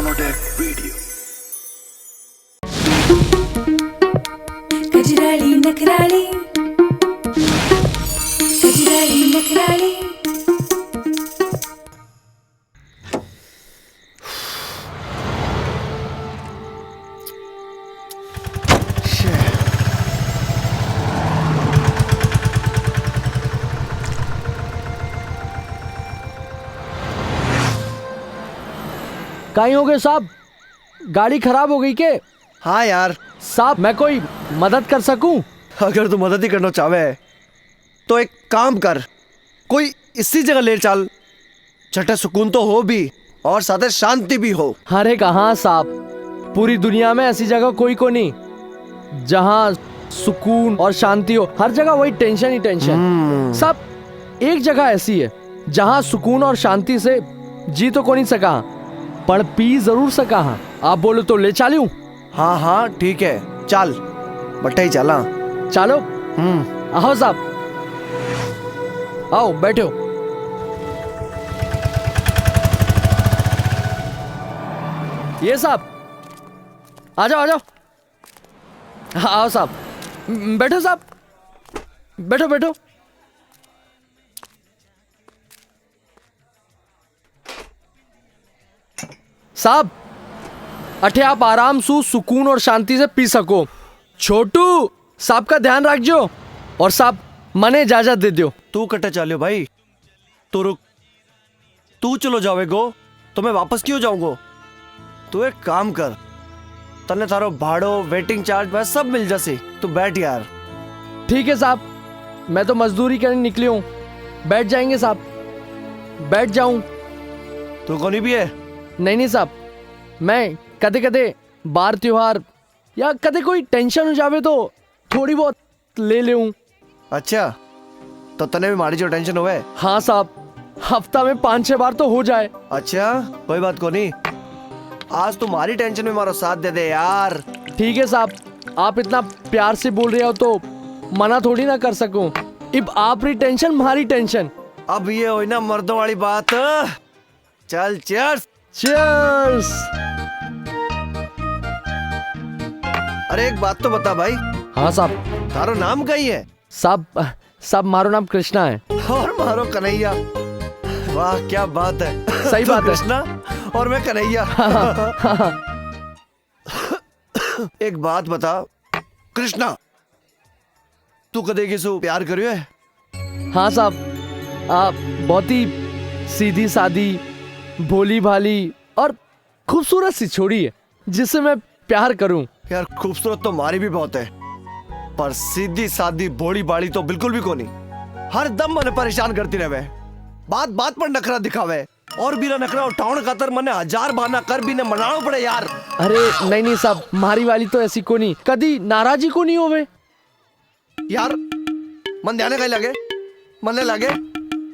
Sonodeck Video. कजराली नखराली कजराली नखराली कहीं हो गए साहब? गाड़ी खराब हो गई के? हाँ यार, साहब मैं कोई मदद कर सकूं? अगर तू मदद ही करना चाहे तो एक काम कर, कोई इसी जगह ले चल। छठे सुकून तो हो भी और साथ शांति भी हो। अरे कहाँ साहब, पूरी दुनिया में ऐसी जगह कोई को नहीं जहाँ सुकून और शांति हो। हर जगह वही टेंशन ही टेंशन। साहब एक जगह ऐसी है जहाँ सुकून और शांति से जी तो को नहीं सका पर पी जरूर सका। हाँ आप बोलो तो ले चालूं? हाँ हाँ ठीक है, चल बट्टा ही चला। चलो आओ साहब, आओ बैठो। ये साहब आ जाओ आ जाओ। आओ साहब, बैठो साहब, बैठो बैठो। साहब अठे आप आराम से सुकून और शांति से पी सको। छोटू साहब का ध्यान रखजो और साहब मने इजाजत दे दियो। तू कट्टे चलियो भाई, तू रुक। तू चलो जावेगो तो मैं वापस क्यों जाऊंगो? तू एक काम कर, तने थारो भाड़ो वेटिंग चार्ज बस सब मिल जासी। तू बैठ यार। ठीक है साहब, मैं तो मजदूरी करने निकली हूँ। बैठ जाएंगे साहब, बैठ जाऊं? तू कौन भी है? नहीं साहब, मैं कदे कदे बार त्योहार या कदे कोई टेंशन हो जावे तो थोड़ी बहुत ले लूं। अच्छा तो तने भी मारी जो टेंशन होवे? हाँ साहब, हफ्ता में 5-6 बार तो हो जाए। अच्छा कोई बात को नहीं, आज तुम्हारी टेंशन में मारो साथ दे दे यार। ठीक है साहब, आप इतना प्यार से बोल रहे हो तो मना थोड़ी ना कर सकूं। अब आपकी टेंशन हमारी टेंशन। अब ये हो ना मर्दों वाली बात। चल चीयर्स। चीयर्स। अरे एक बात तो बता भाई। हाँ साहब। तारो नाम कहीं है? साहब मारो नाम कृष्णा है। और मारो कन्हैया। वाह क्या बात है। सही बात है। कृष्णा और मैं कन्हैया। एक बात बता कृष्णा, तू कदे किसू प्यार करियो है? हाँ साहब, आप बहुत ही सीधी सादी, भोली भाली और खूबसूरत सी छोड़ी है जिससे मैं प्यार करूं। यार खूबसूरत तो मारी भी बहुत है, पर सीधी सादी भोली बाड़ी तो बिल्कुल भी को नहीं। हर दम मने परेशान करती रहे, बात बात पर नखरा दिखावे और बिना नखरा उठाउन खातर मने हजार बहाना कर भी ने मनाना पड़े यार। अरे नहीं साहब, मारी वाली तो ऐसी को नहीं, कदी नाराजी को नहीं होवे यार। मन ध्यान कहीं लगे, मने लगे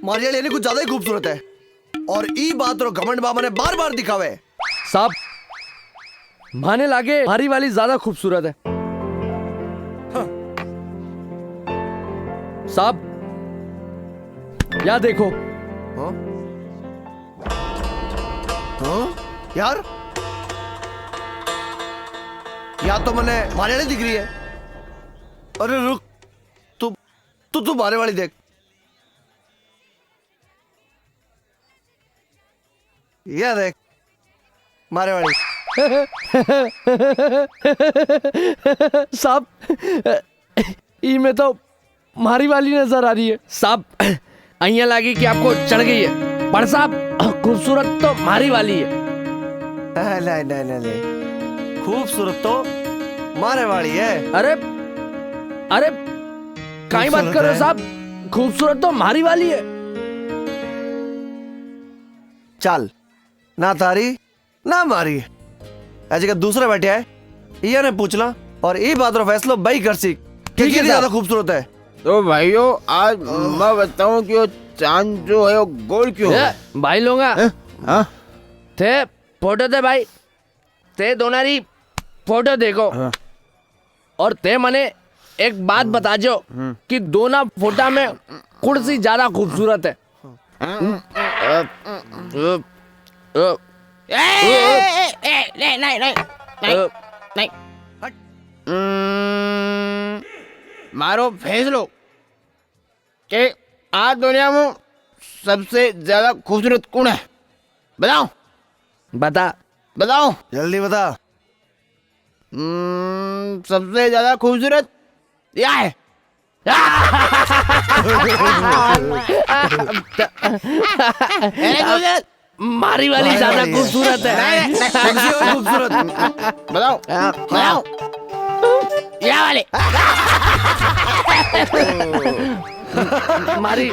मारिया लेने कुछ ज्यादा ही खूबसूरत है और ई बात रो घमंड बा मने बार बार दिखावे। साहब माने लागे मारी वाली ज्यादा खूबसूरत है। हाँ। साहब या देखो। हाँ? हाँ? यार या तो मने मारे वाली दिख रही है। अरे रुक, तू मारे वाली देख। ये देख मारे वाली। साहब ई में तो मारी वाली नजर आ रही है। साहब अहिया लागी कि आपको चढ़ गई है, पर साहब खूबसूरत तो मारी वाली है। नहीं नहीं नहीं नहीं, खूबसूरत तो मारे वाली है। अरे अरे काई बात कर रहे हो साहब, खूबसूरत तो मारी वाली है। चल ना तारी ना मारी, ऐसे का दूसरा बैठा है, ये ने पूछला और ये बात रो फैसलो भाई कर सी कि ज्यादा खूबसूरत है। तो भाइयों आज मैं बताऊं कि वो चांद जो है वो गोल क्यों है? भाई लोगा हाँ? थे फोटो दे भाई, ते दोनारी फोटो देखो। हाँ। और ते मने एक बात बता जो कि दोनों फोटो में कुर्सी ज्यादा खूबसूरत है। नहीं नहीं नहीं नहीं नहीं मारो फैसलो कि आज दुनिया में सबसे ज्यादा खूबसूरत कौन है? बताओ बता। बताओ। जल्दी बता। सबसे ज्यादा खूबसूरत या है। मारी वाली ज्यादा खूबसूरत है। सेक्सी और खूबसूरत। बताओ बताओ या वाले। मारी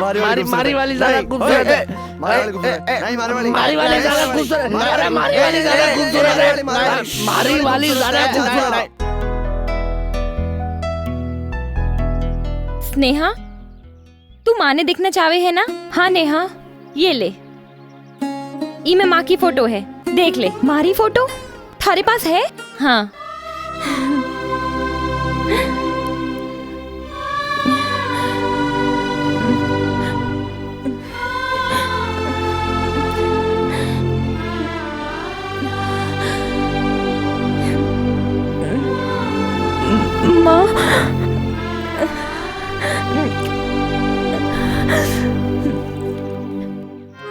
वाली ज्यादा खूबसूरत है। मारी वाली खूबसूरत। नहीं मारी वाली। मारी वाली ज्यादा खूबसूरत है। मारी वाली ज्यादा खूबसूरत है। मारी वाली ज्यादा खूबसूरत है। स्नेहा, तू माँ ने देखना चाहे है ना? हाँ नेहा, ये ले, ई में माँ की फोटो है, देख ले। मारी फोटो थारे पास है? हाँ। माँ,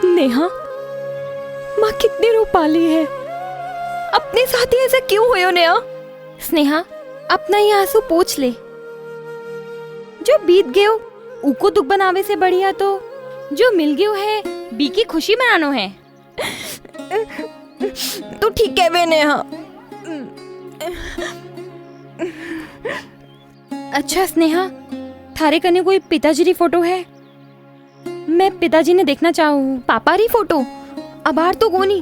नेहा, माँ कितनी रो पाली है। अपने साथ ही ऐसा क्यों हुए हो नेहा? स्नेहा, अपना ये आंसू पोंछ ले। जो बीत गयो उको दुख बनावे से बढ़िया तो जो मिल गयो है बी की खुशी मनानो है। तू ठीक है बे नेहा। अच्छा स्नेहा, थारे कने कोई पिताजी री फोटो है? मैं पिताजी ने देखना चाहूँ। पापा री फोटो अबार तो कोनी,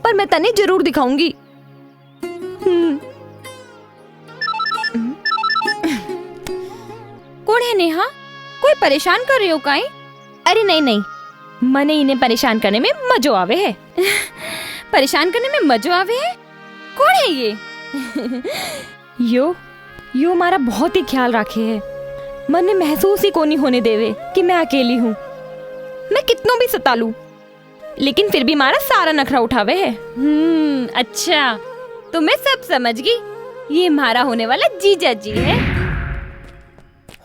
पर मैं तने जरूर दिखाऊंगी। कौन है नेहा? कोई परेशान कर रहे हो काई? अरे नहीं नहीं, मने इन्हें परेशान करने में मजो आवे है। परेशान करने में मजो आवे है? कौन है ये? यो हमारा बहुत ही ख्याल रखे है। मन ने महसूस ही कोनी होने देवे कि मैं अकेली हूँ। मैं कितनों भी सता लूं, लेकिन फिर भी हमारा सारा नखरा उठावे है। अच्छा, तो मैं सब समझ गई। ये हमारा होने वाला जीजा जी है।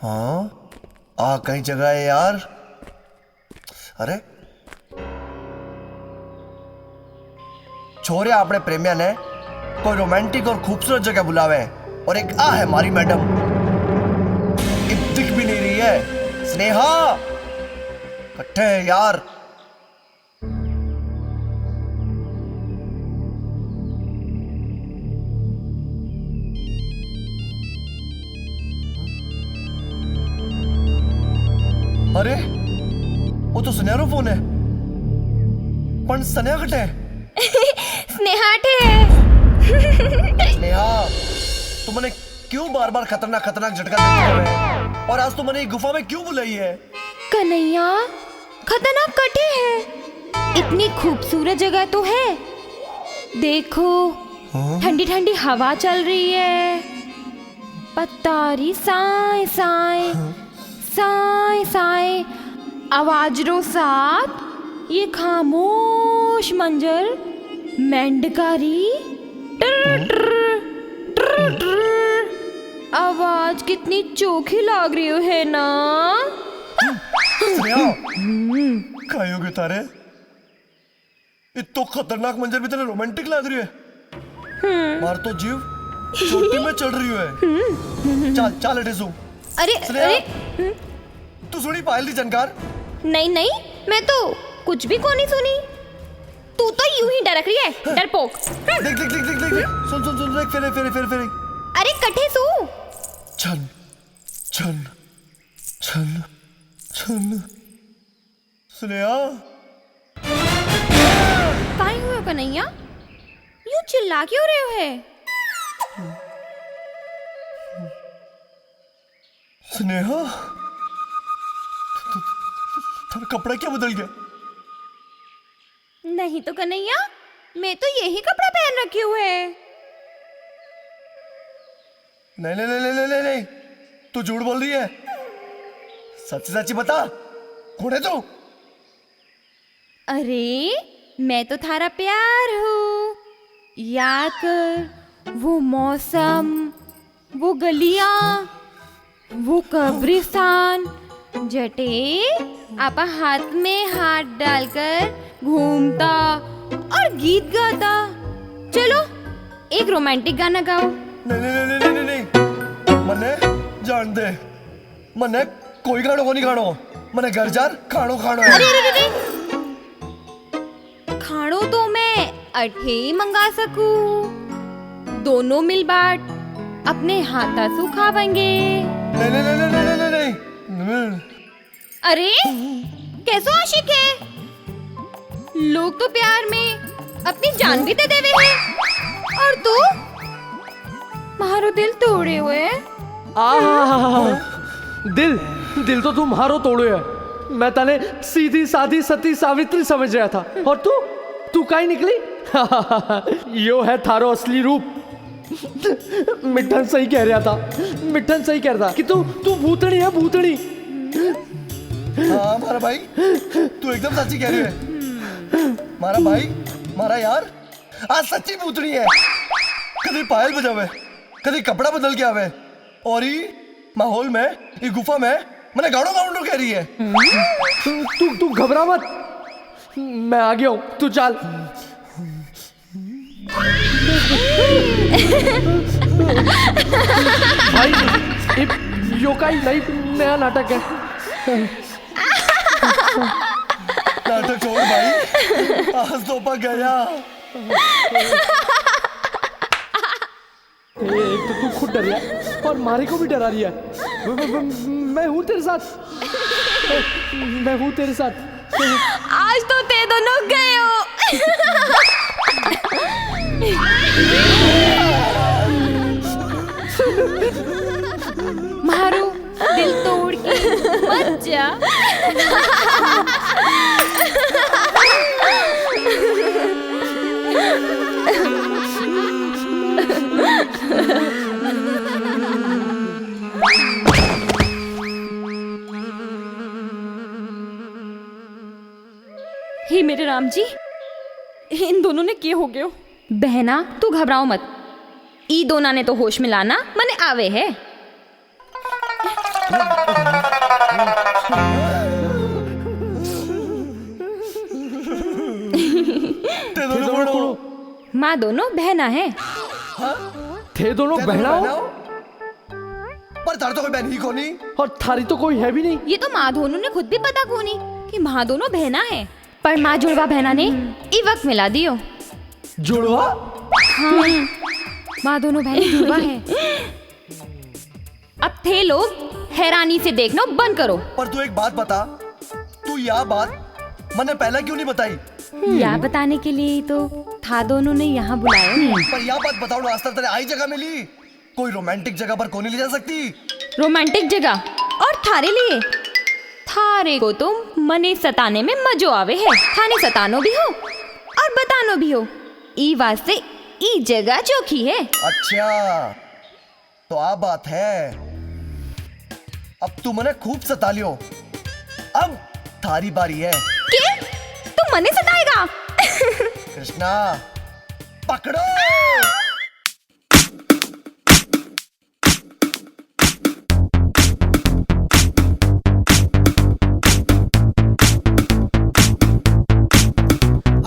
हाँ, आ कई जगह है यार। अरे छोरे अपने प्रेमिया ने कोई रोमांटिक और खूबसूरत जगह बुलावे और एक आ है हमारी मैडम, दिख भी नहीं रही है। स्नेहा कट्ठे है यार। अरे वो तो स्नेहा फोन है, पण स्नेहा कट्ठे है। स्नेहाटे है। स्नेहा, तू मने क्यों बार बार खतरनाक झटका देती है? और आज तू मने गुफा में क्यों बुलाई है? कन्हैया, खतरनाक कटे है। इतनी खूबसूरत जगह तो है। देखो, ठंडी ठंडी हवा चल रही है, पत्तारी साए साए साए साए आवाज रो साथ ये खामोश मंजर मेंढकारी आवाज कितनी चोखी लग रही है ना? खायोगे तारे, इतो खतरनाक मंजर भी तेरे रोमांटिक लग रही है। मार तो जीव चोटी में चढ़ रही है। चल चल एटेसु। अरे अरे तू सुनी पायल दी जानकार? नहीं नहीं, मैं तो कुछ भी को नहीं सुनी। तू तो यूं ही डरक रही है, डरपोक। देख देख देख देख देख, सुन सुन सुन, देख फेरे फेरे फेरे फेरे। अरे कठे सू। छन छन छन छन। स्नेहा, काहे हुए हो कन्हैया? यूं चिल्ला क्यों रहे हो है? स्नेहा, तेरा कपड़ा क्या बदल गया? नहीं तो कन्हैया, मैं तो यही कपड़ा पहन रखे हुए है। नहीं नहीं नहीं नहीं नहीं नहीं, तू झूठ बोल रही है। सच्ची सच्ची बता, कौन है तू? अरे मैं तो थारा प्यार हूँ। याद कर वो मौसम, वो गलियां, वो कब्रिस्तान, जटे आपा हाथ में हाथ डालकर घूमता और गीत गाता। चलो एक रोमांटिक गाना गाओ। नहीं नहीं नहीं नहीं नहीं नहीं मने जान दे, मने कोई गानो को नहीं गानो, मने घर जार खानो खानो है। अरे अरे अरे खानो तो मैं अठे मंगा सकूं, दोनों मिल बांट अपने हाथा सु खावेंगे। नहीं नहीं नहीं नहीं नहीं नहीं नहीं। अरे कैसो आशिक है, लोग तो प्यार में अपनी जान भी दे देवे हैं और तू मारो दिल तोड़े हुए है। दिल दिल तो तुम हारो तोड़ो है। मैं तने सीधी सादी सती सावित्री समझ रहा था और तू काई निकली। यो है थारो असली रूप। मिठन सही कह रहा था, मिठन सही कह रहा था कि तू भूतड़ी है, भूतड़ी। हाँ मारा भाई, तू एकदम सच्ची कह रही है। मारा भाई, मारा यार आज सच्ची भूतड़ी है। कभी पायल बजावे, कभी कपड़ा बदल के आवे और ये माहौल में, ये गुफा में मैंने गाड़ो गाउंडो कह रही है। तू घबरा मत, मैं आ गया हूँ, तू चल। भाई यो का ही नया नाटक है। नाटक छोड़ भाई, आज तो पक गया। एक तो तू खुद डर रहा और मारे को भी डरा रही है। मैं हूँ तेरे साथ, मैं हूँ तेरे साथ। आज तो ते दोनों गए हो। मारो दिल तोड़ के मत जा। हे मेरे राम जी, इन दोनों ने क्या हो गयो? बहना तू घबराओ मत, ई दोनों ने तो होश में लाना मने आवे है। माँ दोनों बहना है। थे दोनों बहना हो पर तार तो कोई बहन ही को नहीं और थारी तो कोई है भी नहीं। ये तो माँ दोनों ने खुद भी पता को नहीं कि माँ दोनों बहना है, पर माँ जुड़वा बहना ने ई वक्त मिला दियो। जुड़वा? हाँ, माँ दोनों बहन जुड़वा है। अब थे लोग हैरानी से देखना बंद करो। पर तू एक बात बता, तू यह बात मैंने पहले क्यों नहीं बताई? यह बताने के लिए तो था दोनों ने यहाँ बुलाया। पर यह बात बताओ ना, आज तक तेरे आई जगह मिली? कोई रोमांटिक जगह पर कौन ले जा सकती? रोमांटिक जगह और थारे लिए? थारे को तो मने सताने में मजो आवे है। थाने सतानो भी हो और बतानो भी हो, ई वास्ते ई जगह चोखी है। अच्छा तो आ बात है। अब तू मने खूब सता लियो, अब थारी बारी है। के? तू मने सताएगा? कृष्णा पकड़ो।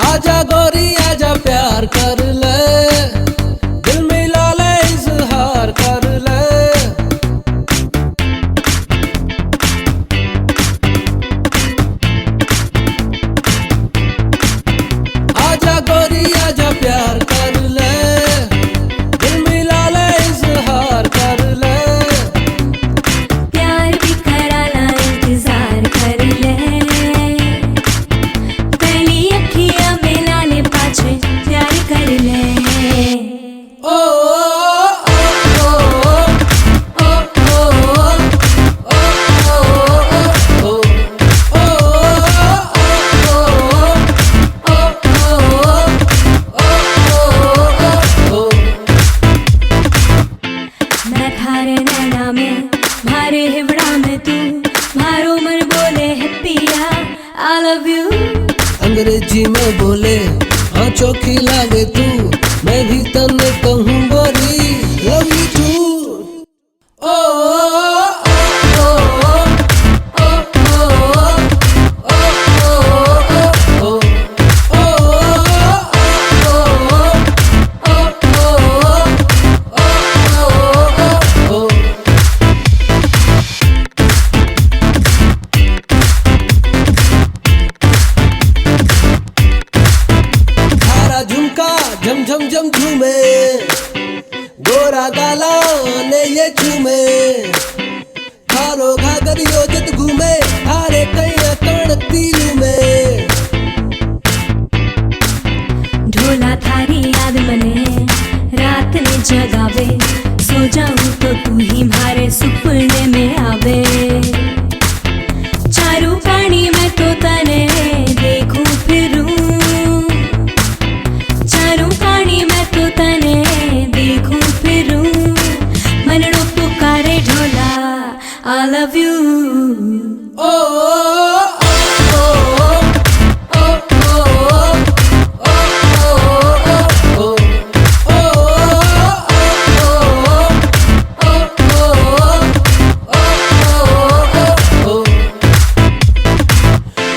आजा गोरी आजा प्यार कर ले, दिल मिला ले इजहार कर ले। आजा गोरी आजा प्यार कर ले, दिल मिला ले इजहार कर ले। प्यार भी कराना इंतजार कर ले, पहली अखियां मिलाने पाछे प्यार कर ले। ओ ओ ओ ओ ओ ओ ओ तने हाँ चोखी लागे तू मैं भी तने कहूँ गोरी लव यू टू ओ झम झम झम झूमे गोरा गाला ने ये झूमे थारो घागर योजत घूमे थारे कैया कण तीलू में ढोला थारी याद मने रात ने जगावे सो जाऊं तो तू ही मारे सुपने में आवे चारू पानी में तो तने देखूं फिरूं चारू पानी में तो तने देखूं फिरूं मनड़ो पुकारे ढोला I love you ओ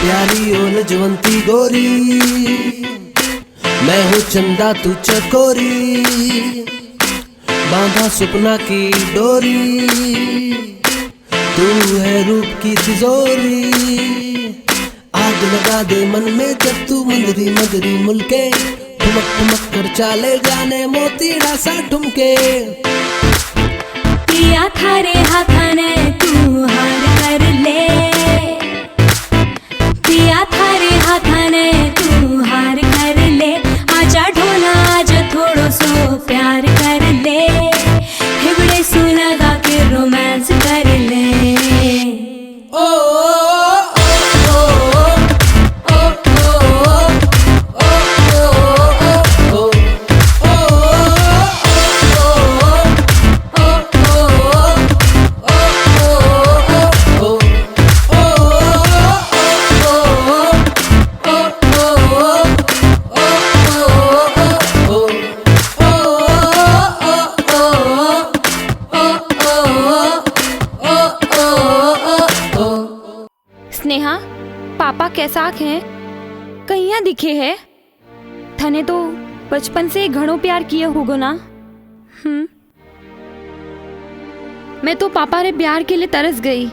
प्यारी ओ लजवंती गोरी मैं हूँ चंदा तू चकोरी बांधा सपना की डोरी तू है रूप की तिजोरी आग लगा दे मन में जब तू मंदरी मंदरी मुलके ठुमक ठुमक कर चाले जाने मोतीड़ा सा ठुमके पिया थारे हाथाने तू हार कर ले पिया थारे हाथाने तू हार कर ले आजा ढोला आजा थोड़ो सो प्यार कर ले हिबड़े सू लगा के रोमांस कर ले ओ स्नेहा पापा कैसाक हैं कहिया दिखे है थने तो बचपन से घणो प्यार किए होगो ना मैं तो पापा रे प्यार के लिए तरस गई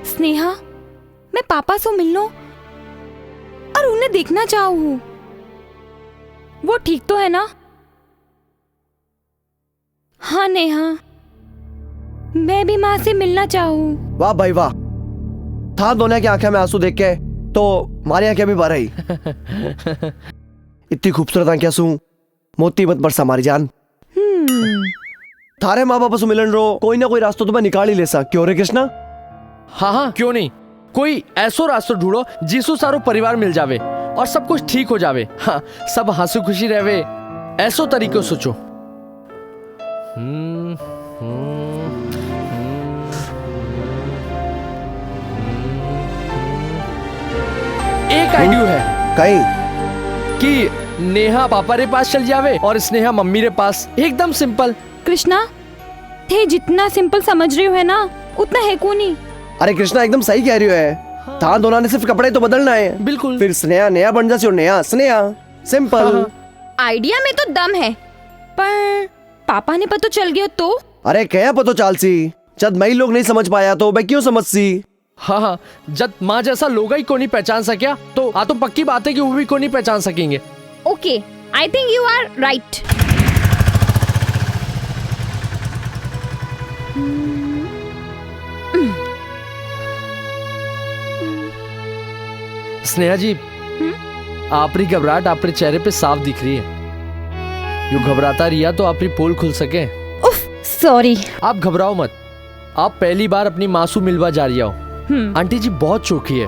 स्नेहा मैं पापा से मिलनो और उन्हें देखना चाहूँ वो ठीक तो है ना हाँ नेहा मैं भी माँ से मिलना चाहूँ वाह भाई वाह था दोनों की आंखें में आंसू देख के तो हमारी आंखें भी भर आई इतनी खूबसूरत आंखें आंसू मोती मत बरसा हमारी जान थारे माँ बाप से मिलन रो कोई ना कोई रास्ता तो मैं निकाल ही ले सा क्यों रे कृष्णा हाँ हाँ क्यों नहीं कोई ऐसो रास्ता ढूंढो जिसो सारो परिवार मिल जावे और सब कुछ ठीक हो जावे हाँ सब हंसी खुशी रहवे ऐसो तरीको सोचो एक आइडिया है कहीं कि नेहा पापा रे पास चल जावे और स्नेहा मम्मी रे पास एकदम सिंपल कृष्णा थे जितना सिंपल समझ रहे हो है ना उतना है को नहीं अरे कृष्णा एकदम सही कह रही है था दोनों ने सिर्फ कपड़े तो बदलना है बिल्कुल फिर स्नेहा नया बन जाती और नया स्नेहा सिंपल आइडिया में तो दम है पर पापा ने पता चल गया तो अरे क्या पतो चालसी जब मई लोग नहीं समझ पाया तो मैं क्यों समझ सी हाँ हाँ जब माँ जैसा लोग ही को नहीं पहचान सकिया तो आ तो पक्की बात है कि वो भी को नहीं पहचान सकेंगे okay I think you are right Sneha ji आपरी घबराहट आपरे चेहरे पे साफ दिख रही है यू घबराता रिया तो आपरी पोल खुल सके उफ सॉरी आप घबराओ मत आप पहली बार अपनी मासूम मिलवा जा रही हो आंटी जी बहुत चौकी है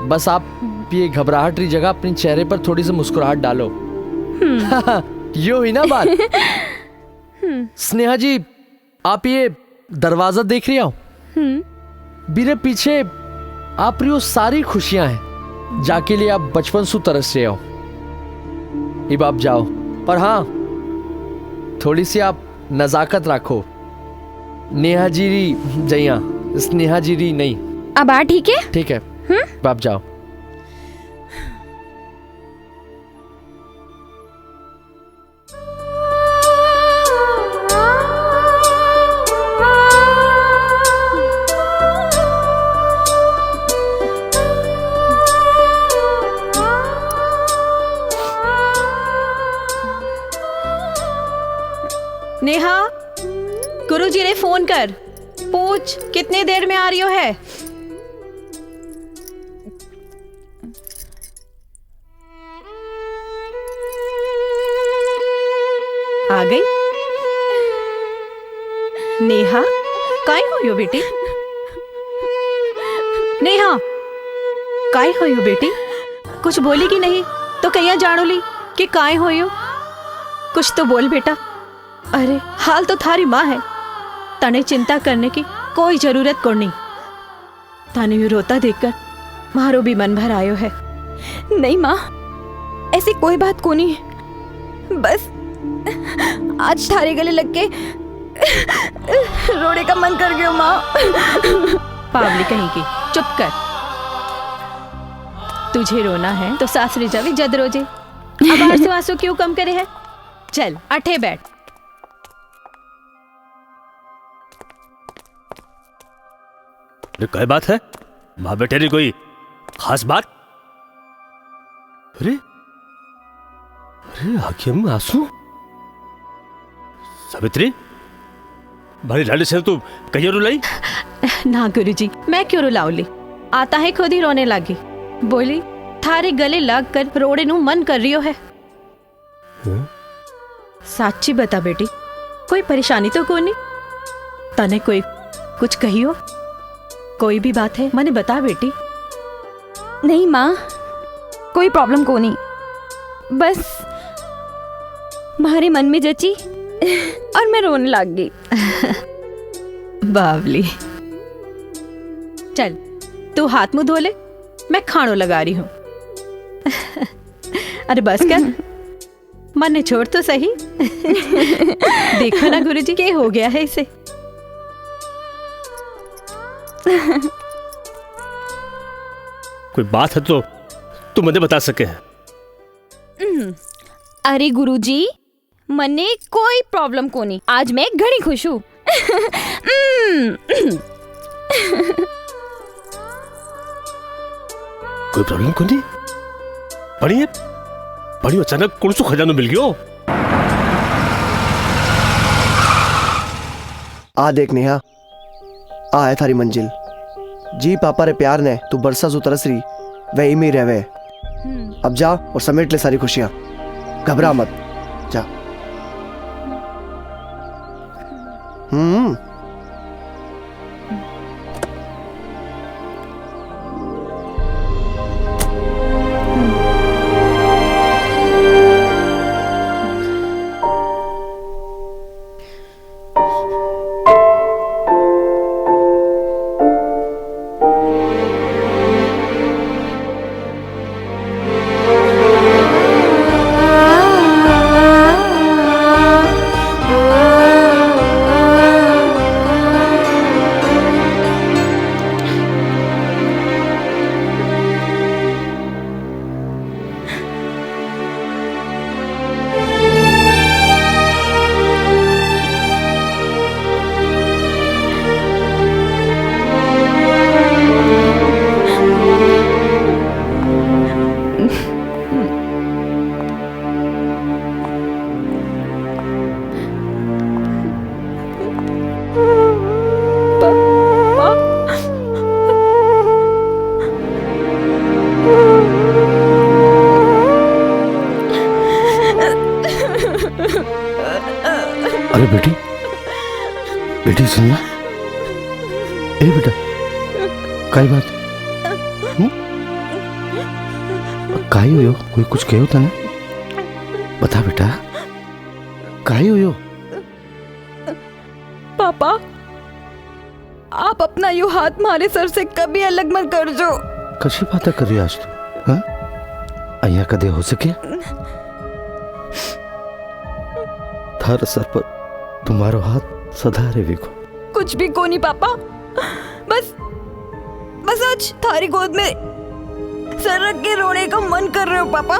बस आप ये घबराहट रही जगह अपने चेहरे पर थोड़ी सी मुस्कुराहट डालो यो ही ना बात स्नेहा जी आप ये दरवाजा देख रही हो मेरे पीछे आप री सारी खुशियां हैं जाके लिए आप बचपन से तरस रहे हो अब आप जाओ, पर हाँ थोड़ी सी आप नजाकत रखो। नेहा जीरी जैया, स्नेहा जीरी नहीं। अब आ ठीक है। ठीक है, अब आप जाओ। नेहा, गुरुजी ने फोन कर पूछ कितनी देर में आ रही हो है। आ गई नेहा, काय हो बेटी? नेहा, काय हो बेटी? कुछ बोली कि नहीं तो कहिया जानो ली कि काय हो? कुछ तो बोल बेटा। अरे हाल तो थारी माँ है, तने चिंता करने की कोई जरूरत को नहीं। तने यू रोता देखकर मारो भी मन भर आयो है। नहीं माँ, ऐसी कोई बात को नहीं, बस आज थारे गले लग के रोने का मन कर गया माँ। पावली कहीं की, चुप कर। तुझे रोना है तो सासरी जावी जद रोजे। अब आंसू आंसू क्यों कम करे है? चल अठे बैठ। क्या बात है? माँ बेटे ने कोई खास बात? अरे अरे आंखें में आंसू। सावित्री, भारी लाली से तू कहीं रुलाई? ना गुरुजी, मैं क्यों रुलाऊली? आता है खुद ही रोने लगी। बोली थारे गले लग कर रोड़े नु मन कर रियो है। साची बता बेटी, कोई परेशानी तो कोई नहीं? तने कोई कुछ कहियो? कोई भी बात है मने बता बेटी। नहीं माँ, कोई प्रॉब्लम को नहीं, बस मारे मन में जची और मैं रोने लग गई। बावली, चल तू हाथ मुंह धो ले, मैं खाणो लगा रही हूँ। अरे बस कर, मन ने छोड़ तो सही। देखो ना गुरुजी, क्या हो गया है इसे। कोई बात है तो तू मुझे बता सके। अरे गुरुजी, मने कोई प्रॉब्लम को नहीं, आज मैं घणी खुश हूँ। कोई प्रॉब्लम को नहीं? बढ़िया बढ़िया, अचानक कौन सो खजानो मिल गयो? आ देख नेहा, आ है थारी मंजिल। जी पापा रे प्यार ने तू बरसा सु तरस रही वही में रहवे। अब जा और समेट ले सारी खुशियां, घबरा मत, जा। अरे बेटी, बेटी सुन ना। ए बेटा, काई बात? काई हो? कोई कुछ कहो था ना? बता बेटा, काई हो? पापा, आप अपना यू हाथ मारे सर से कभी अलग मत कर जो। कशी बात कर रही आज तू? हाँ? अहिया कदे हो सके? थारे सर पर तुम्हारो हाथ सदा रहे विको। कुछ भी को नहीं पापा, बस आज थारी गोद में सर रख के रोने का मन कर रहे हो पापा।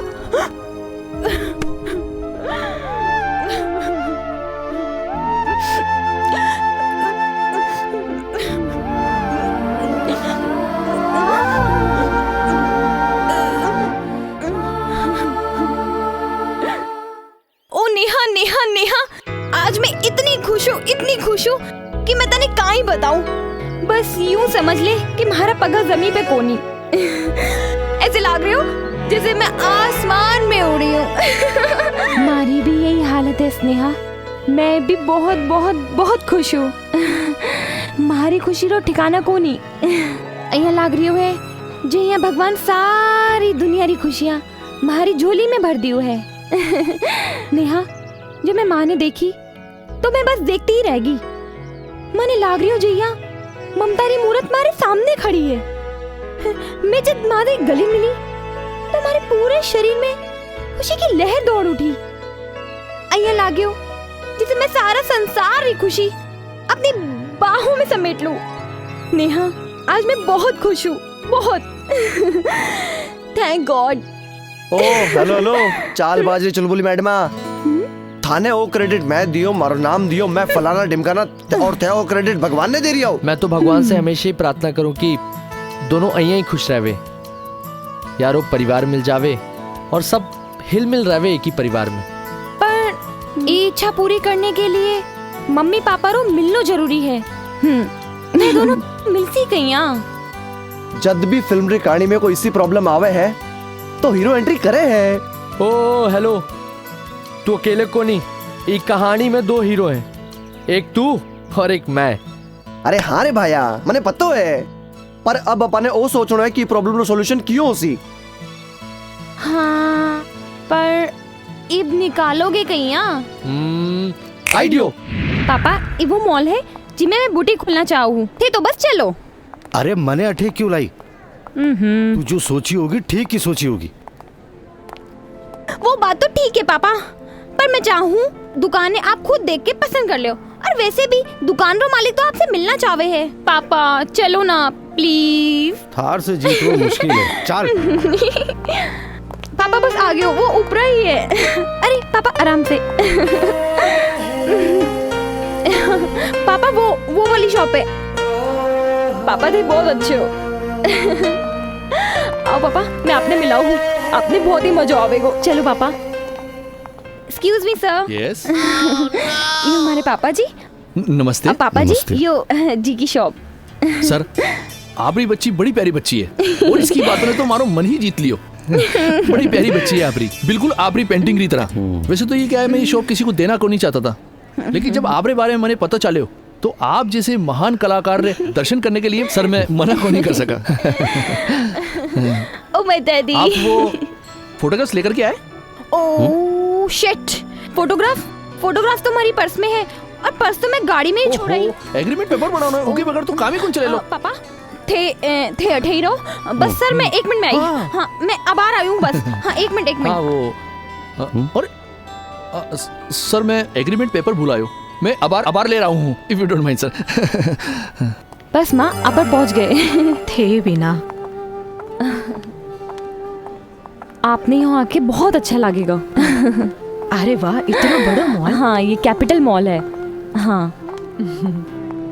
ओ नेहा नेहा नेहा, आज मैं इतनी खुश हूँ कि मैं तने का ही बताऊं। बस यूं समझ ले कि मारा पगा जमीन पे कोनी। ऐसे लग रही हो जैसे मैं आसमान में उड़ी हूँ। मारी भी यही हालत है स्नेहा, मैं भी बहुत बहुत बहुत खुश हूँ। मारी खुशी रो ठिकाना कोनी। अया लाग रही है जैया भगवान सारी दुनिया री खुशियाँ मारी झोली में भर दियो है। नेहा, जब मैं माँ ने देखी तो मैं बस देखती ही रह गई। माने लाग रही हो जैया ममता री मूरत मारे सामने खड़ी है। मैं जब माँ से गले मिली तो हमारे पूरे शरीर में खुशी की लहर दौड़ उठी। अय्या लाग्यो जैसे मैं सारा संसार की खुशी अपनी बाहों में समेट लूं। नेहा, आज मैं बहुत खुश हूँ, बहुत। Thank god. ओ हेलो चालबाजी चुलबुली मैडमा, थाने वो क्रेडिट मैं दियो, मारो नाम दियो, मैं फलाना ढिमकाना, और थे वो क्रेडिट भगवान ने दे रिया हो। मैं तो भगवान से हमेशा ही प्रार्थना करूं कि दोनों अइया ही खुश रहवे, यारो परिवार मिल जावे और सब हिल मिल रहवे एक ही परिवार में। पर ये इच्छा पूरी करने के लिए मम्मी पापा रो मिलना जरूरी है। मैं दोनों मिलती कहिया। जब भी फिल्म री कहानी में कोई इसी प्रॉब्लम आवे है तो हीरो एंट्री करे है। ओ हेलो, तू अकेले को नहीं, एक कहानी में दो हीरो हैं, एक तू और एक मैं। अरे हाँ रे भाया, मने पतो है, पर अब अपने ओ सोचना है कि प्रॉब्लम नो सॉल्यूशन क्यों होसी। हाँ, पर इब निकालोगे कहिया? आइडियो। पापा, ये वो मॉल है जिसमें मैं बुटीक खोलना चाहूँ थे, तो बस चलो। अरे मने अठे क्यों लाई? तू जो सोची होगी ठीक ही सोची होगी। वो बात तो ठीक है पापा, पर मैं चाहूँ दुकानें आप खुद देख के पसंद कर लो, और वैसे भी दुकान रो मालिक तो आपसे मिलना चाहे है। पापा चलो ना प्लीज। थार से जीतना मुश्किल है, चल। पापा बस आगे हो, वो ऊपर ही है। अरे पापा आराम से। पापा वो वाली शॉप है। पापा थे बहुत अच्छे हो। आओ पापा, मैं आपने मिलाऊ हूँ, आपने बहुत ही मजा आवेगा। चलो पापा। Excuse me sir. यस। ये हमारे पापा जी। नमस्ते। पापा नमस्ते। जी, यो जी की शॉप। सर, आपरी बच्ची बड़ी प्यारी बच्ची है और इसकी बातों ने तो मारो मन ही जीत लियो। बड़ी प्यारी बच्ची है आपरी, बिल्कुल आपरी पेंटिंग की तरह। वैसे तो ये क्या है, मैं ये शॉप किसी को देना को नहीं चाहता था, लेकिन जब आपरे बारे में मैंने पता चले तो आप जैसे महान कलाकार रे दर्शन करने के लिए सर मैं मना को नहीं कर सका। Oh my daddy. आप वो फोटोग्राफ्स लेकर के आए? ओह शिट, फोटोग्राफ तो हमारी पर्स में है, और पर्स तो मैं गाड़ी में ही छोड़ आई। एग्रीमेंट पेपर बनाना है, उनके बगैर तो काम ही कौन चले लो। पापा थे अठे रहो बस। सर मैं 1 मिनट में आई। हाँ मैं अब आ रही हूँ बस। हाँ 1 मिनट। हाँ वो और सर मैं एग्रीमेंट पेपर भुलायो, मैं अबार ले रहा हूँ, if you don't mind sir. बस माँ अबर पहुँच गए थे बिना। आपने यहाँ आके बहुत अच्छा लगेगा। अरे वाह, इतना बड़ा मॉल। हाँ ये कैपिटल मॉल है। हाँ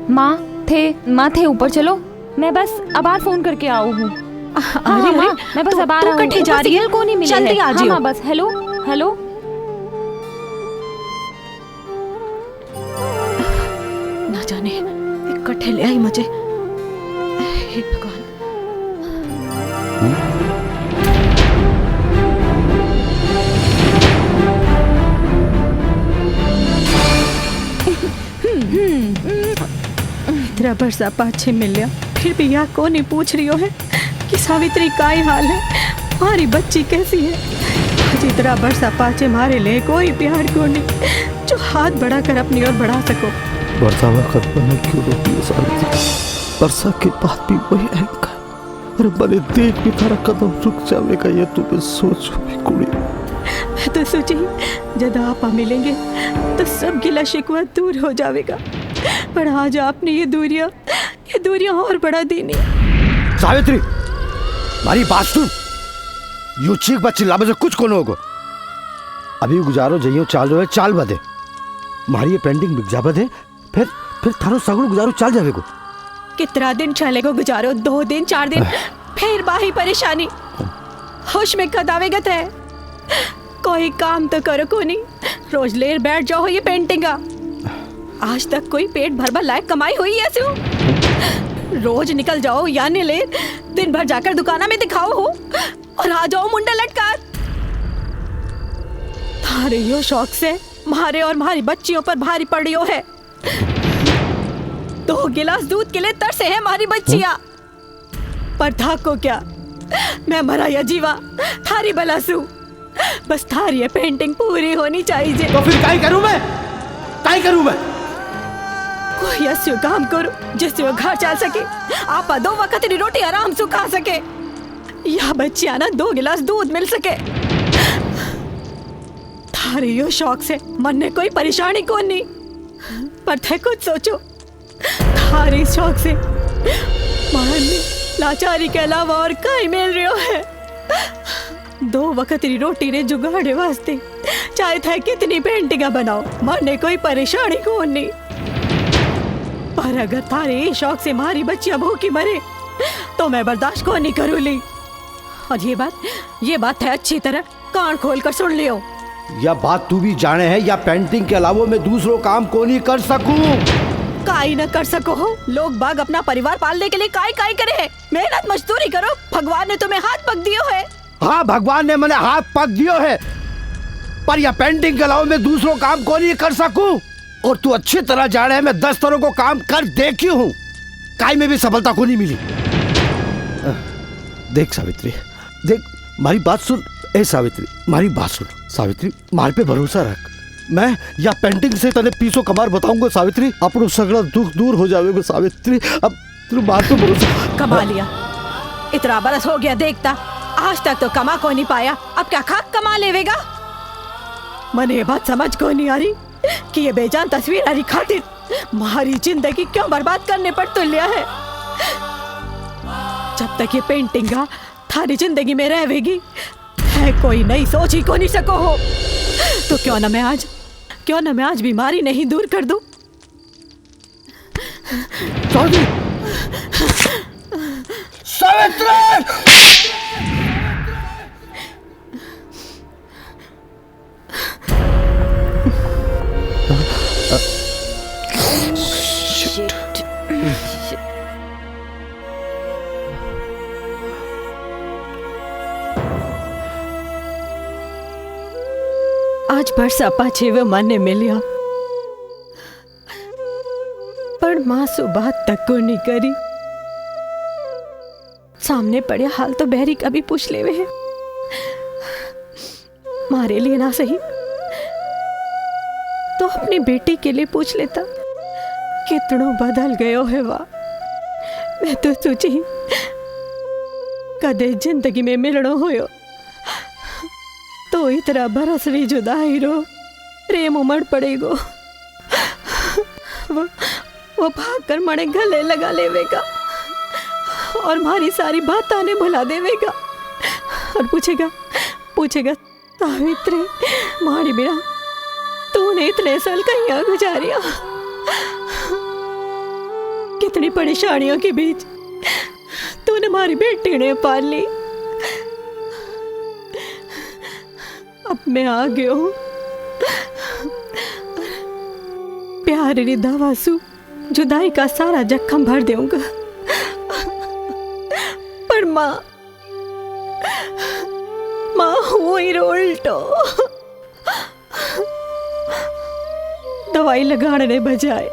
माँ थे ऊपर, चलो मैं बस अबार फोन करके आओ हूँ। अरे माँ मैं बस अबार तू कट्ठे जा रही है? को नहीं मिले जल्दी आ हाँ जियो। माँ बस। हेलो ना जाने इकट्ठे ले आई मुझे। हे भगवान। इतना बरसा पाछे मिल लिया, फिर भी यहाँ कौन नहीं पूछ रही हो है कि सावित्री का ही हाल है, हमारी बच्ची कैसी है। आज इतना बरसा पाछे मारे ले कोई प्यार को नहीं जो हाथ बढ़ाकर अपनी ओर बढ़ा सको। बरसावा कदम में क्यों रोकी सावित्री? बरसा के बाद भी वही अहंकार, अरे भले देख भी तारा कदम रुक जावे का ये तू सोच भी कुड़ी। मैं तो सोची जब आपा मिलेंगे तो सब गिला शिकवा दूर हो जाएगा, पर आज आपने ये दूरियां और बढ़ा देनी। सावित्री, मारी बात सुन। यू चीख बा चिल्लावे से कुछ कोनो होगो। अभी गुजारो जइयो चाल जो है चाल बदे। मारी ये पेंटिंग बिक जा बदे, फिर थारो सगुण गुजारो चाल जावेगो। कितना दिन चलेगो गुजारो? 2 दिन 4 दिन, फिर बाही परेशानी। होश में कद आवेगत है। कोई काम तो करो को नहीं, रोज लेर बैठ जाओ ये पेंटिंग। आज तक कोई पेट भर लायक कमाई हुई है सो? रोज निकल जाओ यानी ले, दिन भर जाकर दुकाना में दिखाओ हो और आ जाओ मुंडा लटकार। थारे यो शौक से मारे और मारी बच्चियों पर भारी पड़ियो है। 2 गिलास दूध के लिए तरसे है मारी बच्चियां, पर था को क्या, मैं मरा या जीवा थारी बलासू। बस थारी ये पेंटिंग पूरी होनी चाहिए। तो फिर काई करूं मैं? कोई ऐसा काम करो जिससे वो घर चल सके, आपा 2 वक्त की रोटी आराम से खा सके, या बच्चियां ना 2 गिलास दूध मिल सके। थारे यो शौक से मन में कोई परेशानी को नहीं, पर थे कुछ सोचो। थारे शौक से मन लाचारी के अलावा और कहीं मिल रहा है। 2 वक्त की रोटी रे जुगाड़े वास्ते चाहे थे कितनी पेंटिंगा बनाओ, मन में कोई परेशानी को नहीं, पर अगर थारे शौक से मारी बच्चियां भूखी मरे तो मैं बर्दाश्त को नहीं करूँगी। और ये बात है अच्छी तरह कान खोल कर सुन लियो। या बात तू भी जाने है या पेंटिंग के अलावा मैं दूसरों काम को नहीं कर सकूं? काई न कर सको हो। लोग बाग अपना परिवार पालने के लिए काई करे है। मेहनत मजदूरी करो, भगवान ने तुम्हें हाथ पक दियो है। हाँ, भगवान ने मैंने हाथ पक दियो है, पर यह पेंटिंग के अलावा मैं दूसरों काम को नहीं कर सकूं। और तू अच्छी तरह जाने है मैं 10 तरह को काम कर देखी हूँ, काई में भी सफलता को नहीं मिली। देख सावित्री, देख मारी बात सुन। ए सावित्री, मारी बात सुन। सावित्री, मार पे भरोसा रख। मैं या पेंटिंग से तने पीसो कमार बताऊंगा सावित्री, अपनो सगड़ा दुख दूर हो जाएगा सावित्री। अब तू बात तो भरोसा। कमा लिया, इतना बरस हो गया देखता, आज तक तो कमा को नहीं पाया, अब क्या खाक कमा लेवेगा? मने ये बात समझ को नहीं आ रही कि ये बेजान तस्वीर हरी खातिर हमारी जिंदगी क्यों बर्बाद करने पर तुलिया है। जब तक ये पेंटिंग थारी जिंदगी में रहेगी है कोई नई सोच ही को नहीं सको हो, तो क्यों ना मैं आज बीमारी नहीं दूर कर दूं। आज बरसा पाछे वो माने मिलिया, पर माँ सो बात तक को नहीं करी। सामने पड़े हाल तो बहरी कभी पूछ ले वे, मारे लिए ना सही तो अपनी बेटी के लिए पूछ लेता। कितनो बदल गयो है वाह। मैं तो सोची कदे जिंदगी में मिलनो होयो तो इतना बरस री जुदाई रो प्रेम उमड़ पड़ेगो। वो भाग कर मणे गले लगा लेवेगा और हमारी सारी बात आने भुला देवेगा और पूछेगा सावित्री, मारी बिना तूने इतने साल कहीं गुजारिया, कितनी परेशानियों के बीच तूने हमारी बेटी ने पाल ली। अब मैं आ गया हूँ, प्यार री दवा सु जुदाई का सारा जख्म भर दूंगा, पर माँ हुई उल्टो। दवाई लगाने बजाय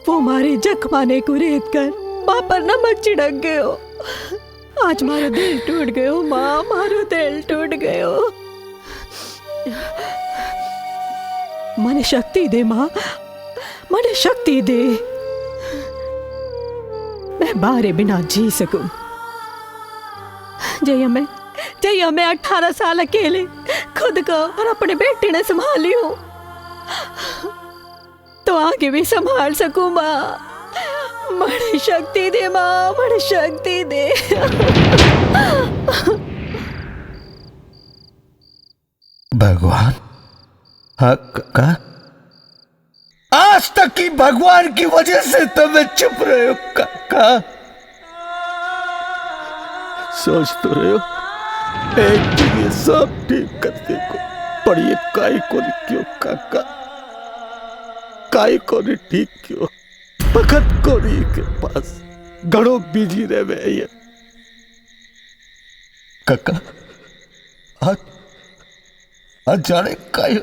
वो मारे जख्माने को रेत कर माँ पर नमक छिड़क गयो। आज मारो दिल टूट गयो माँ, मारो दिल टूट गयो। मने शक्ति दे माँ, मने शक्ति दे, मैं बारे बिना जी सकूं। जय मैं 18 साल अकेले सका और अपने बेटे ने संभाली हूँ तो आगे भी संभाल सकूं माँ। बड़ी शक्ति दे माँ, बड़ी शक्ति दे। भगवान, हाँ काका, आज तक की भगवान की वजह से तुम चुप रहे हो काका। सोच तो रहे हो एक दिन ये सब ठीक कर देगा, पर ये काई को नहीं क्यों काका, काई को नहीं ठीक क्यों? भगत को नहीं के पास घड़ों बिजी रहे में ये काका। आज जाने काई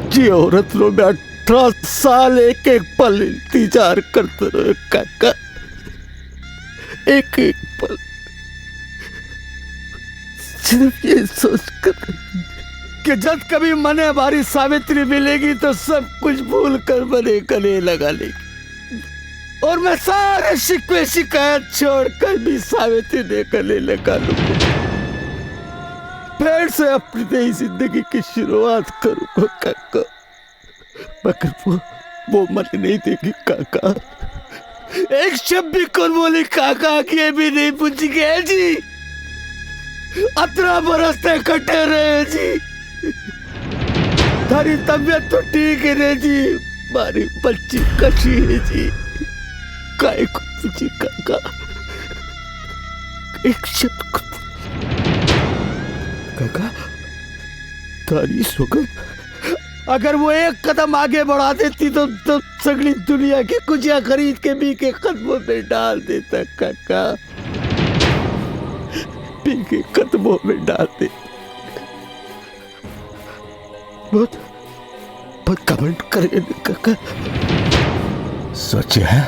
जी औरत रो में 18 साल एक एक पल इंतजार करते रहे काका, एक एक पल सिर्फ ये सोच कर कि जब कभी मने हमारी सावित्री मिलेगी तो सब कुछ भूल कर मने गले लगा लेगी, और मैं सारे शिकवे शिकायत छोड़कर भी सावित्री ने गले लगा लूंगा, फिर से अपनी नई जिंदगी की शुरुआत करूंगा काका। मगर वो मन नहीं देगी काका, एक शब्द भी कौन बोली काका की भी नहीं पूछी गए जी। 18 बरस तक कटे रहे जी, थारी तबीयत तो ठीक है रे जी, मारी बच्ची कशी है जी, काय को पूछी काका, एक शब्द काका। तारी सुगम अगर वो एक कदम आगे बढ़ा देती तो सगली दुनिया की कुजिया खरीद के बी के कदमों में डाल देता काका, बी के कदमों में डाल देता। बहुत कमेंट करे काका। सोचे है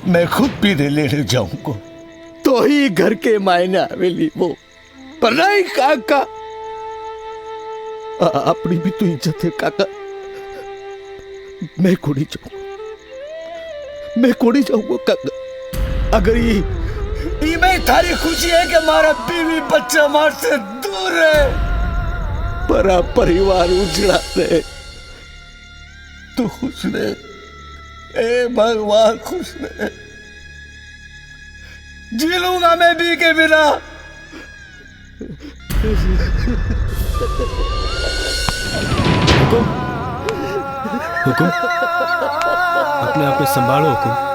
मैं खुद भी लेने जाऊंगा तो ही घर के मायने आवेली वो, पर नहीं काका, अपनी भी तो इज्जत है काका। मैं कोड़ी जाऊंगा काका। अगर ये मैं थारी खुशी है कि हमारा बीवी बच्चा मार से दूर है, पर परिवार उजड़ा रहे तो खुश रहे, ए भगवान खुश रहे। जी लूंगा मैं बी के बिना। हुकुम, अपने आप को संभालो हुकुम।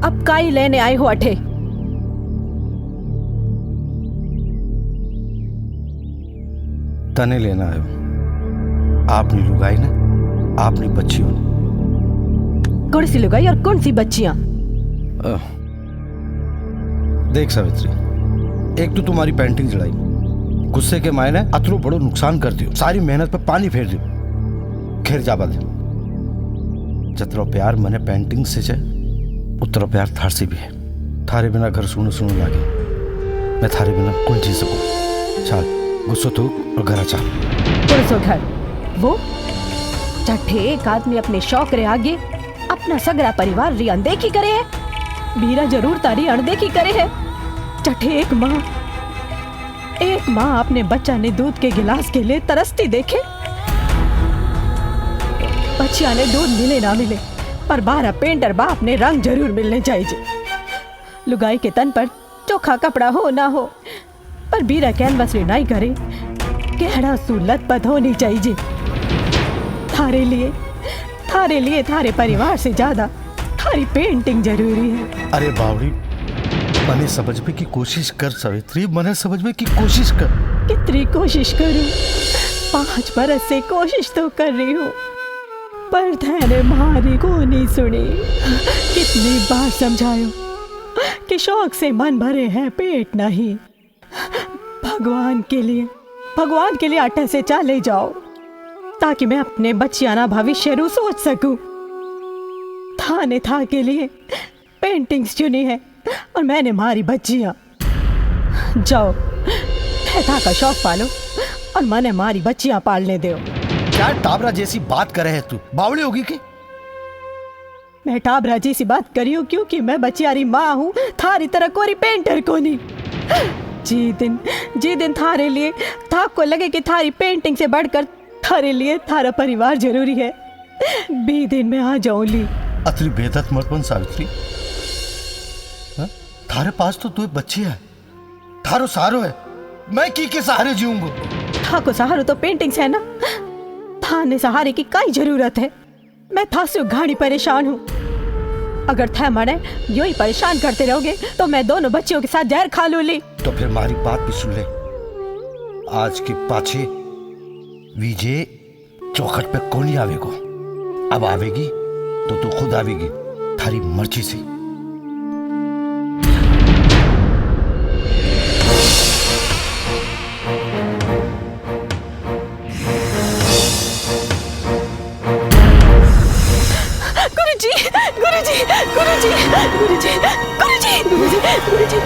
अब काई लेने आए हो अठे? तने लेना आयो, आपने लुगाई ना, आपनी बच्चियों ने। कौन सी लुगाई और कौन सी बच्चियां? देख सावित्री, एक तो तुम्हारी पेंटिंग जलाई, गुस्से के मायने अतरू बड़ो नुकसान कर दियो, सारी मेहनत पे पानी फेर दियो। खैर जाबा दे, जतरो प्यार मने पेंटिंग से छे उतरो प्यार थार से भी है। थारे बिना घर सुनो सुनो लागे, मैं थारे बिना कौन जी सकूं। चल गुस्सो तू और घर चल। कौन सो घर? वो चट्ठे एक आदमी अपने शौक रे आगे अपना सगरा परिवार री अनदेखी करे है। बीरा जरूर तारी अनदेखी करे है। चट्ठे एक माँ अपने बच्चा ने दूध के गिलास के लिए तरसती देखे। बच्चिया ने दूध मिले ना मिले, पर 12 पेंटर बाप ने रंग जरूर मिलने चाहिए। लुगाई के तन पर चोखा कपड़ा हो ना हो, पर बीरा कैनवस नहीं करे कहड़ा सूलत पत होनी चाहिए थारे लिए थारे परिवार से ज्यादा थारी पेंटिंग जरूरी है। अरे बावड़ी मने समझने की कोशिश कर सावित्री, मने समझने की कोशिश कर। कितनी कोशिश करूं, 5 बरस से कोशिश तो कर रही हूँ, पर धैर्य मारी को नहीं सुनी। कितनी बार समझायो कि शौक से मन भरे हैं पेट नहीं। भगवान के लिए अट्ठे से चले जाओ ताकि मैं अपने बच्चियाना भविष्य रू सोच सकूं। थाने था के लिए पेंटिंग्स चुनी है और मैंने मारी बच्चियां। जाओ था का शौक पालो और मने मारी बच्चियां पालने दो। क्या टाबरा जैसी बात करे है तू? बावड़ी होगी कि? मैं टाबरा जैसी बात करी हूँ क्योंकि मैं बच्चियारी माँ हूँ, थारी तरह कोरी पेंटर को नहीं। जी दिन थारे लिए था को लगे कि थारी पेंटिंग से बढ़कर थारे लिए थारा परिवार जरूरी है, बी दिन में आ जाऊं ली। अतली बेदत मत बन सावित्री। थारे पास तो तू बच्चे है, थारो सहारो है, मैं की सहारे जीऊंगा? था को सहारो तो पेंटिंग्स है ना, थाने सहारे की काय जरूरत है? मैं था से घाड़ी परेशान हूँ। अगर थे मने यूं ही परेशान करते रहोगे तो मैं दोनों बच्चियों के साथ जहर खा लूंगी। तो फिर हमारी बात भी सुन ले। आज के पाछे विजय चौखट पे कौन ही आवेगो? अब आवेगी तो तू खुद आवेगी, थारी मर्जी से। गुरुजी,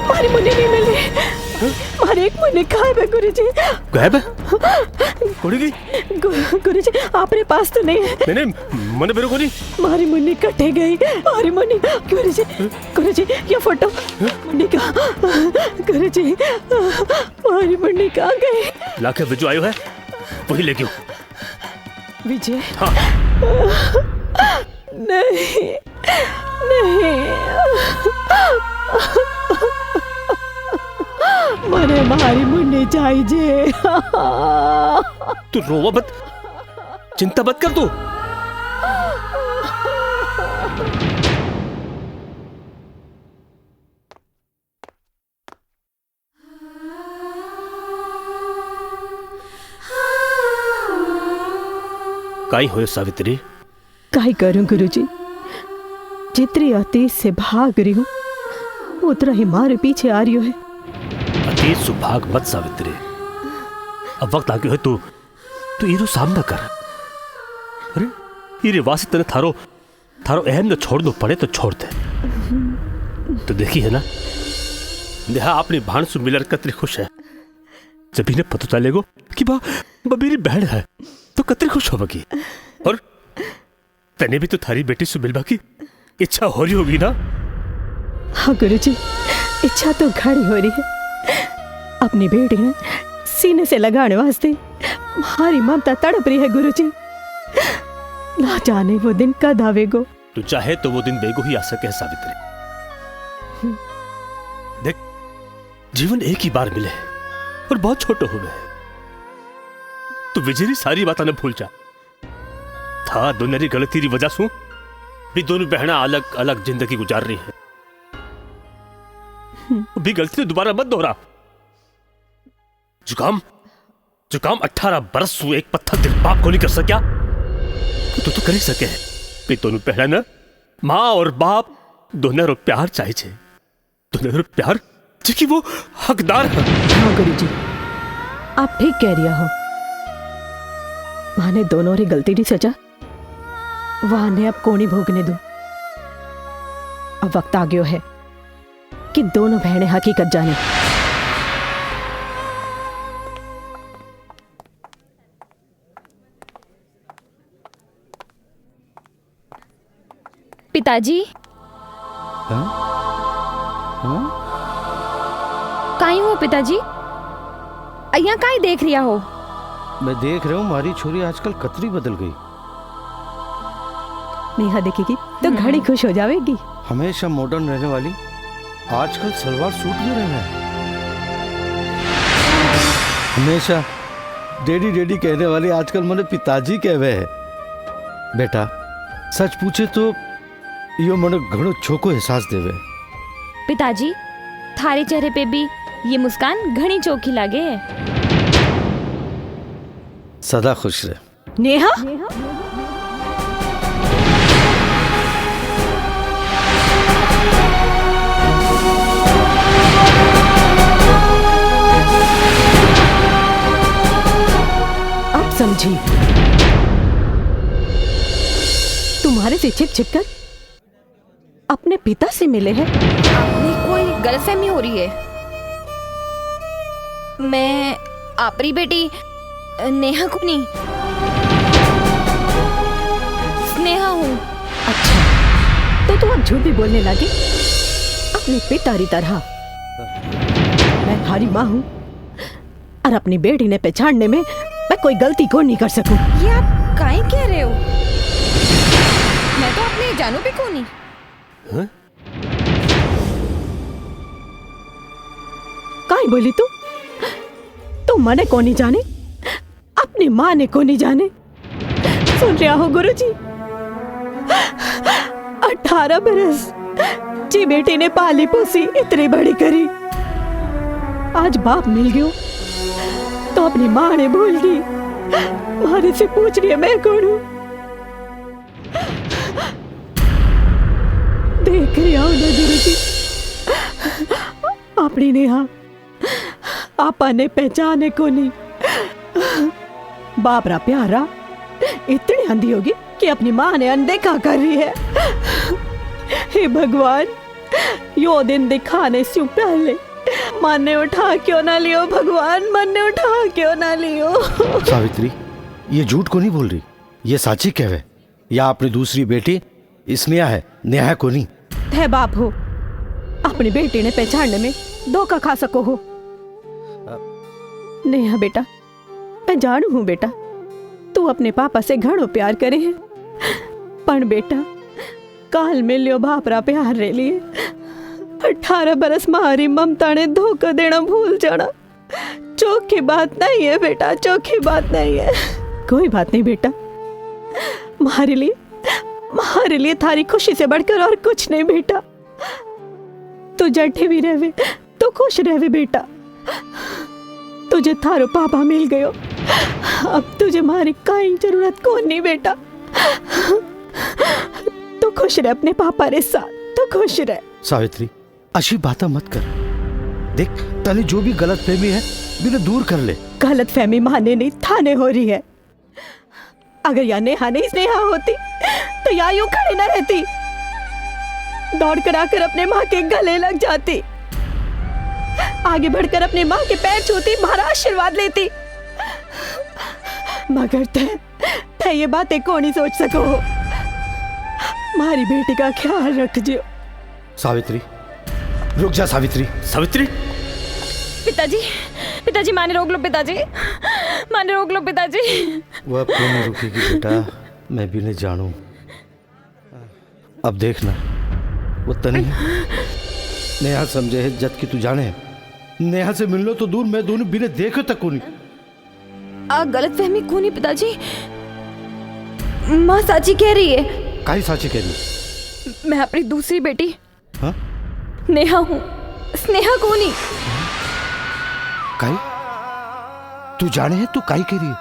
मारी मुन्नी नहीं मिल रही। मारी एक मुन्नी गायब है गुरुजी। गायब है? कोड़ी गई? गुरुजी आपरे पास तो नहीं है। नहीं मने मेरे को नहीं। मारी मुन्नी कटे गई। मारी मुन्नी गुरुजी ये फोटो मुन्नी का। गुरुजी मारी मुन्नी कहाँ गई? लाके विजय आयो है वही लेके विजय? हाँ। नहीं मने मारी मुन्नी चाहिए। तू रोवा मत, चिंता मत कर तू। काई होए सावित्री? काई करूं गुरुजी, जितनी अतीत से भाग रही हूँ उतना ही मारे पीछे आ रही है। अतीत सुभाग मत सावित्री, अब वक्त आ गयो है तू इरो सामना कर। अरे ये रिवाज तने थारो अहम न छोड़ दो पड़े तो छोड़ दे। तो देखी है ना नेहा अपनी भाण से मिलकर कतरी खुश है। जब इन्हें पता चलेगो कि बा मेरी बहन है तो कतरी खुश होगी। और तने भी तो थारी बेटी से मिलवा की इच्छा हो रही होगी ना? हाँ गुरुजी, इच्छा तो घड़ी हो रही है। अपनी बेटी ने सीने से लगाने वास्ते हमारी ममता तड़प रही है गुरुजी। ना जाने वो दिन कद आवेगो। तू चाहे तो वो दिन बेगो ही आ सके सावित्री। देख जीवन एक ही बार मिले और बहुत छोटे हुए। तू विजय सारी बात न भूल जा। था दोनों गलती की वजह से भी दोनों बहना अलग अलग जिंदगी गुजार रही है। भी गलती तो दोबारा मत दोहरा। जुकाम 18 बरस हुए एक पत्थर दिल बाप को नहीं कर सका तो कर ही सके है। भी दोनों बहना ना माँ और बाप दोनों रो प्यार चाहिए, दोनों रो प्यार जिसकी वो हकदार है। हाँ गुरुजी आप ठीक कह रही हो। माने दोनों री गलती की सजा वहां ने अब कोनी भोगने दो। अब वक्त आ गयो है कि दोनों बहनें हकीकत जाने। पिताजी काई हो पिताजी? अय्या काई देख रिया हो? मैं देख रहा हूँ हमारी छोरी आजकल कतरी बदल गई। नेहा देखेगी तो घड़ी खुश हो जाएगी। हमेशा मॉडर्न रहने वाली आजकल सलवार सूट में रहना है। हमेशा डैडी डैडी कहने वाले आजकल मैंने पिताजी कहवे है। बेटा सच पूछे तो यो मने घणो छोको एहसास देवे। पिताजी थारे चेहरे पे भी ये मुस्कान घनी चोखी लागे है। सदा खुश रहे। नेहा अब समझी, तुम्हारे से छिप छिप कर अपने पिता से मिले हैं। आपने कोई गलतफहमी हो रही है। मैं आपरी बेटी नेहा को नहीं, स्नेहा हूँ। अच्छा, तो तुम अब झूठ भी बोलने लगी अपने पितारी तरह। मैं थारी माँ हूँ और अपनी बेटी ने पहचानने में मैं कोई गलती को नहीं कर सकूं। ये आप काहे कह रहे हो? मैं तो अपने जानू भी को नहीं। काहे बोली तू मने को नहीं जाने, अपनी माँ ने को नहीं जाने। सुन रहा हो गुरुजी, 18 बरस जी बेटी ने पाली पोसी इतनी बड़ी करी, आज बाप मिल गयो तो अपनी माँ ने भूल गई। मारे से पूछ रही है मैं कौन हूँ। देख रही हो ना गुरुजी, अपनी नेहा आपा ने पहचाने को नहीं। बाप रा प्यारा इतनी अंधी होगी कि अपनी माँ ने अनदेखा कर रही है। हे भगवान, यो दिन दिखाने से पहले मन ने उठा क्यों ना लियो भगवान, मन ने उठा क्यों ना लियो। सावित्री ये झूठ को नहीं बोल रही, ये साची कहवे। या अपनी दूसरी बेटी स्नेहा है, नेहा को नहीं। थे बाप हो, अपनी बेटी ने पहचानने में धोखा खा सको हो। नेहा बेटा, मैं जानू हूँ बेटा तू अपने पापा से घणो प्यार करे है, पर बेटा काल में लियो बाप रा प्यार रे लिए 18 बरस मारी ममता ने धोखा देना भूल जाना चौकी बात नहीं है बेटा, चौकी बात नहीं है। कोई बात नहीं बेटा, हमारे लिए थारी खुशी से बढ़कर और कुछ नहीं बेटा। तू जठे भी रहवे तो खुश रहवे बेटा। तुझे थारो पापा मिल गयो, अब तुझे हमारी काई जरूरत को नहीं बेटा। तू खुश रह अपने पापा रे साथ, तू खुश रह। सावित्री अशी बातें मत कर। देख तले जो भी गलत फहमी है बिना दूर कर ले। गलत फहमी माने नहीं थाने हो रही है। अगर या नेहा नहीं स्नेहा होती तो या यूं खड़ी न रहती, दौड़ कर आकर अपने माँ के गले लग जाती, आगे बढ़कर अपने माँ के पैर छूती, हमारा आशीर्वाद लेती। मगर तय ये बातें कौन ही सोच सको। हमारी बेटी का ख्याल रख जियो। सावित्री रुक जा। सावित्री सावित्री पिताजी माने रोक लो, पिताजी माने रोक लो पिताजी। वो अब क्यों नहीं रुकेगी बेटा, मैं भी नहीं जानू। अब देखना वो तनी नेहा समझे है जद की तू जाने। नेहा से मिल लो तो दूर, मैं दोनों बिना देखे तक को नहीं। आ गलत फहमी को नहीं पिताजी, माँ साची कह रही है। काई साची कह रही? मैं अपनी दूसरी बेटी हाँ? नेहा हूँ, स्नेहा को नहीं। काई तू जाने है, तू काई कह रही है?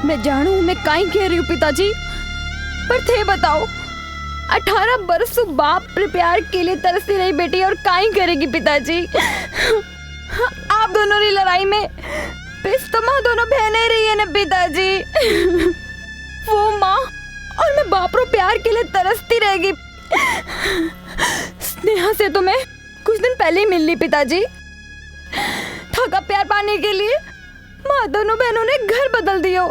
मैं जानू मैं काई कह रही हूँ पिताजी, पर थे बताओ 18 बरस तो बाप रे प्यार के लिए तरसती रही बेटी और काई करेगी पिताजी। आप दोनों की लड़ाई में पिस तो माँ दोनों बहनें रही है ना पिताजी। वो माँ और मैं बाप रो प्यार के लिए तरसती रहेगी। स्नेहा से तो मैं कुछ दिन पहले ही मिल ली पिताजी। थका प्यार पाने के लिए माँ दोनों बहनों ने घर बदल दियो।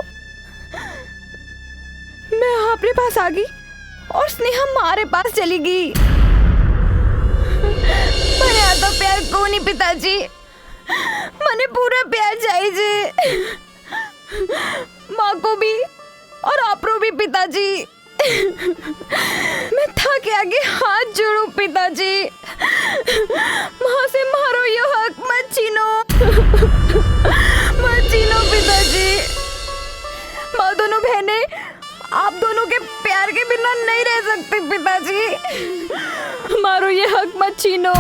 मैं आपके पास आ गई और स्नेहा हमारे पास चली गई। मैंने आधा प्यार को नहीं पिताजी, मैंने पूरा प्यार चाहिए। माँ को भी और आपरो भी पिताजी। मैं था के आगे हाथ जोड़ू पिताजी, माँ से मारो ये हक मत छीनो। आप दोनों के प्यार के बिना नहीं रह सकते पिताजी। मारो ये हक मत छीनो,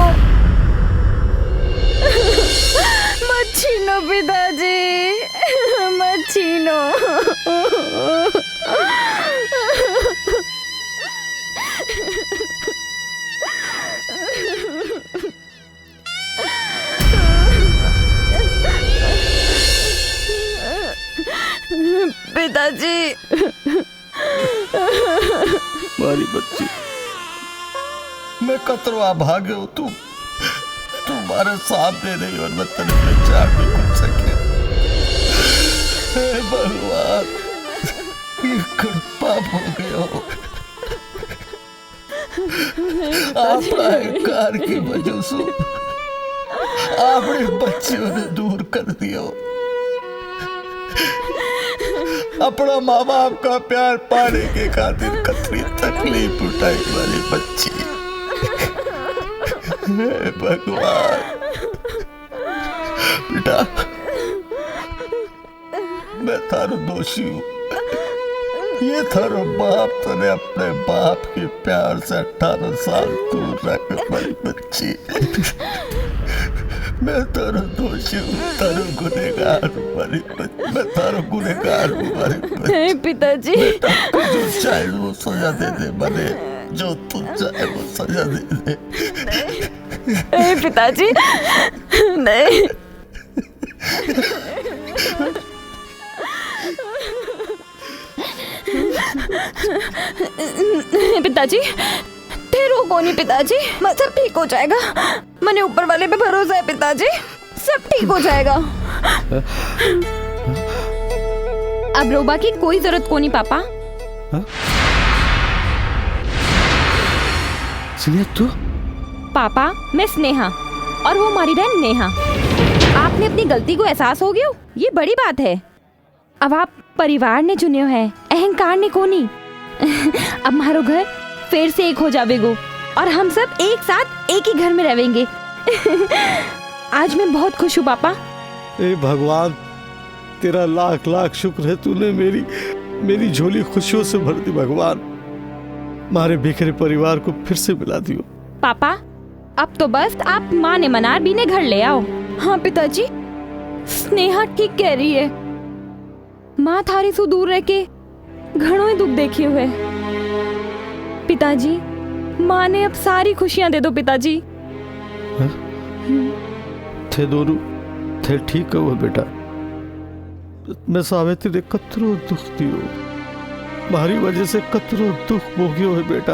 मत छीनो पिताजी, मत छीनो। पिताजी, मारी बच्ची, मैं कतरवा भागे हो तुम तुम्हारे सामने नहीं और मैं तेरे पहचान नहीं कर सके। हे भगवान, ये पाप हो गया हो। आपका अहंकार की वजह से आपने बच्चियों ने दूर कर दिया। अपना माँ बाप का प्यार पाने के खातिर कतरी तकलीफ उठाई वाली बच्ची। हे भगवान, बेटा मैं थारो दोषी हूँ। ये थारो बाप तने अपने बाप के प्यार से 18 साल दूर रख वाली बच्ची। मैं तारो दोषी हूँ, तारो गुनहगार हूँ वाली बच्ची। मैं तारो गुनहगार हूँ वाली बच्ची। नहीं पिताजी, बेटा जो चाहे वो सजा दे दे, मने जो तू चाहे वो सजा दे दे। नहीं पिताजी, नहीं। पिताजी तेरो को नहीं पिताजी, सब ठीक हो जाएगा। मैंने ऊपर वाले पे भरोसा है पिताजी, सब ठीक हो जाएगा। अब रोबा की कोई जरूरत को नहीं पापा। तू? पापा मैं स्नेहा और वो हमारी बहन नेहा। आपने अपनी गलती को एहसास हो गया, ये बड़ी बात है। अब आप परिवार ने चुने है, अहंकार ने को नहीं। अब हमारो घर फिर से एक हो जावेगो और हम सब एक साथ एक ही घर में रहेंगे। आज मैं बहुत खुश हूँ पापा। ए भगवान, तेरा लाख लाख शुक्र है, तूने मेरी झोली खुशियों से भर दी। भगवान, हमारे बिखरे परिवार को फिर से मिला दियो। पापा अब तो बस आप माँ ने मनार भी ने घर ले आओ। हाँ पिताजी, स्नेहा ठीक कह रही है। माँ थारी से दूर रह के घणों ही दुख देखे हुए। पिताजी माँ ने अब सारी खुशियां दे दो पिताजी। थे दोनों थे ठीक हो बेटा। मैं सावित्री ने कतरो दुख दियो, मारी वजह से कतरो दुख भोगियो है बेटा।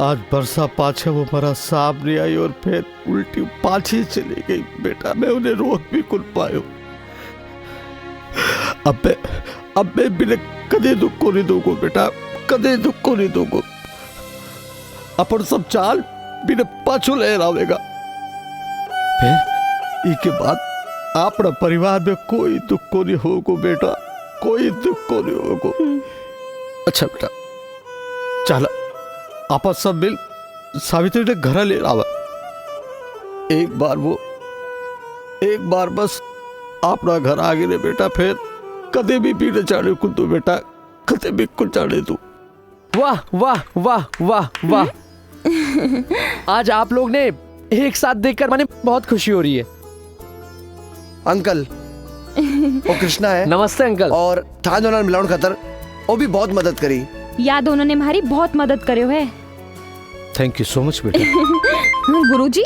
आज बरसा पाछे वो मेरा सामने आई और फिर उल्टी पाछे चली गई बेटा। मैं उन्हें रोक भी कुल पायो। अब मैं बिना कदे दुख को नहीं दूंगा बेटा, कदे दुख को नहीं दूंगा। अपन सब चाल बिना पाछो लहरावेगा। फिर इसके बाद अपना परिवार में कोई दुख को नहीं होगा बेटा, कोई दुख को नहीं होगा। अच्छा बेटा चल, आप सब मिल सावित्री ने घर ले आवा। एक बार बस अपना घर आ गए बेटा, फिर कदे भी पीने चाड़े कुल तू बेटा, कदे भी कुल चाड़े तू। वाह वाह वाह वाह वाह। आज आप लोग ने एक साथ देखकर मैंने बहुत खुशी हो रही है। अंकल वो कृष्णा है। नमस्ते अंकल। और था दोनों मिलाउन खतर वो भी बहुत मदद करी। या दोनों ने हमारी बहुत मदद करो है। थैंक यू सो मच बेटा। गुरुजी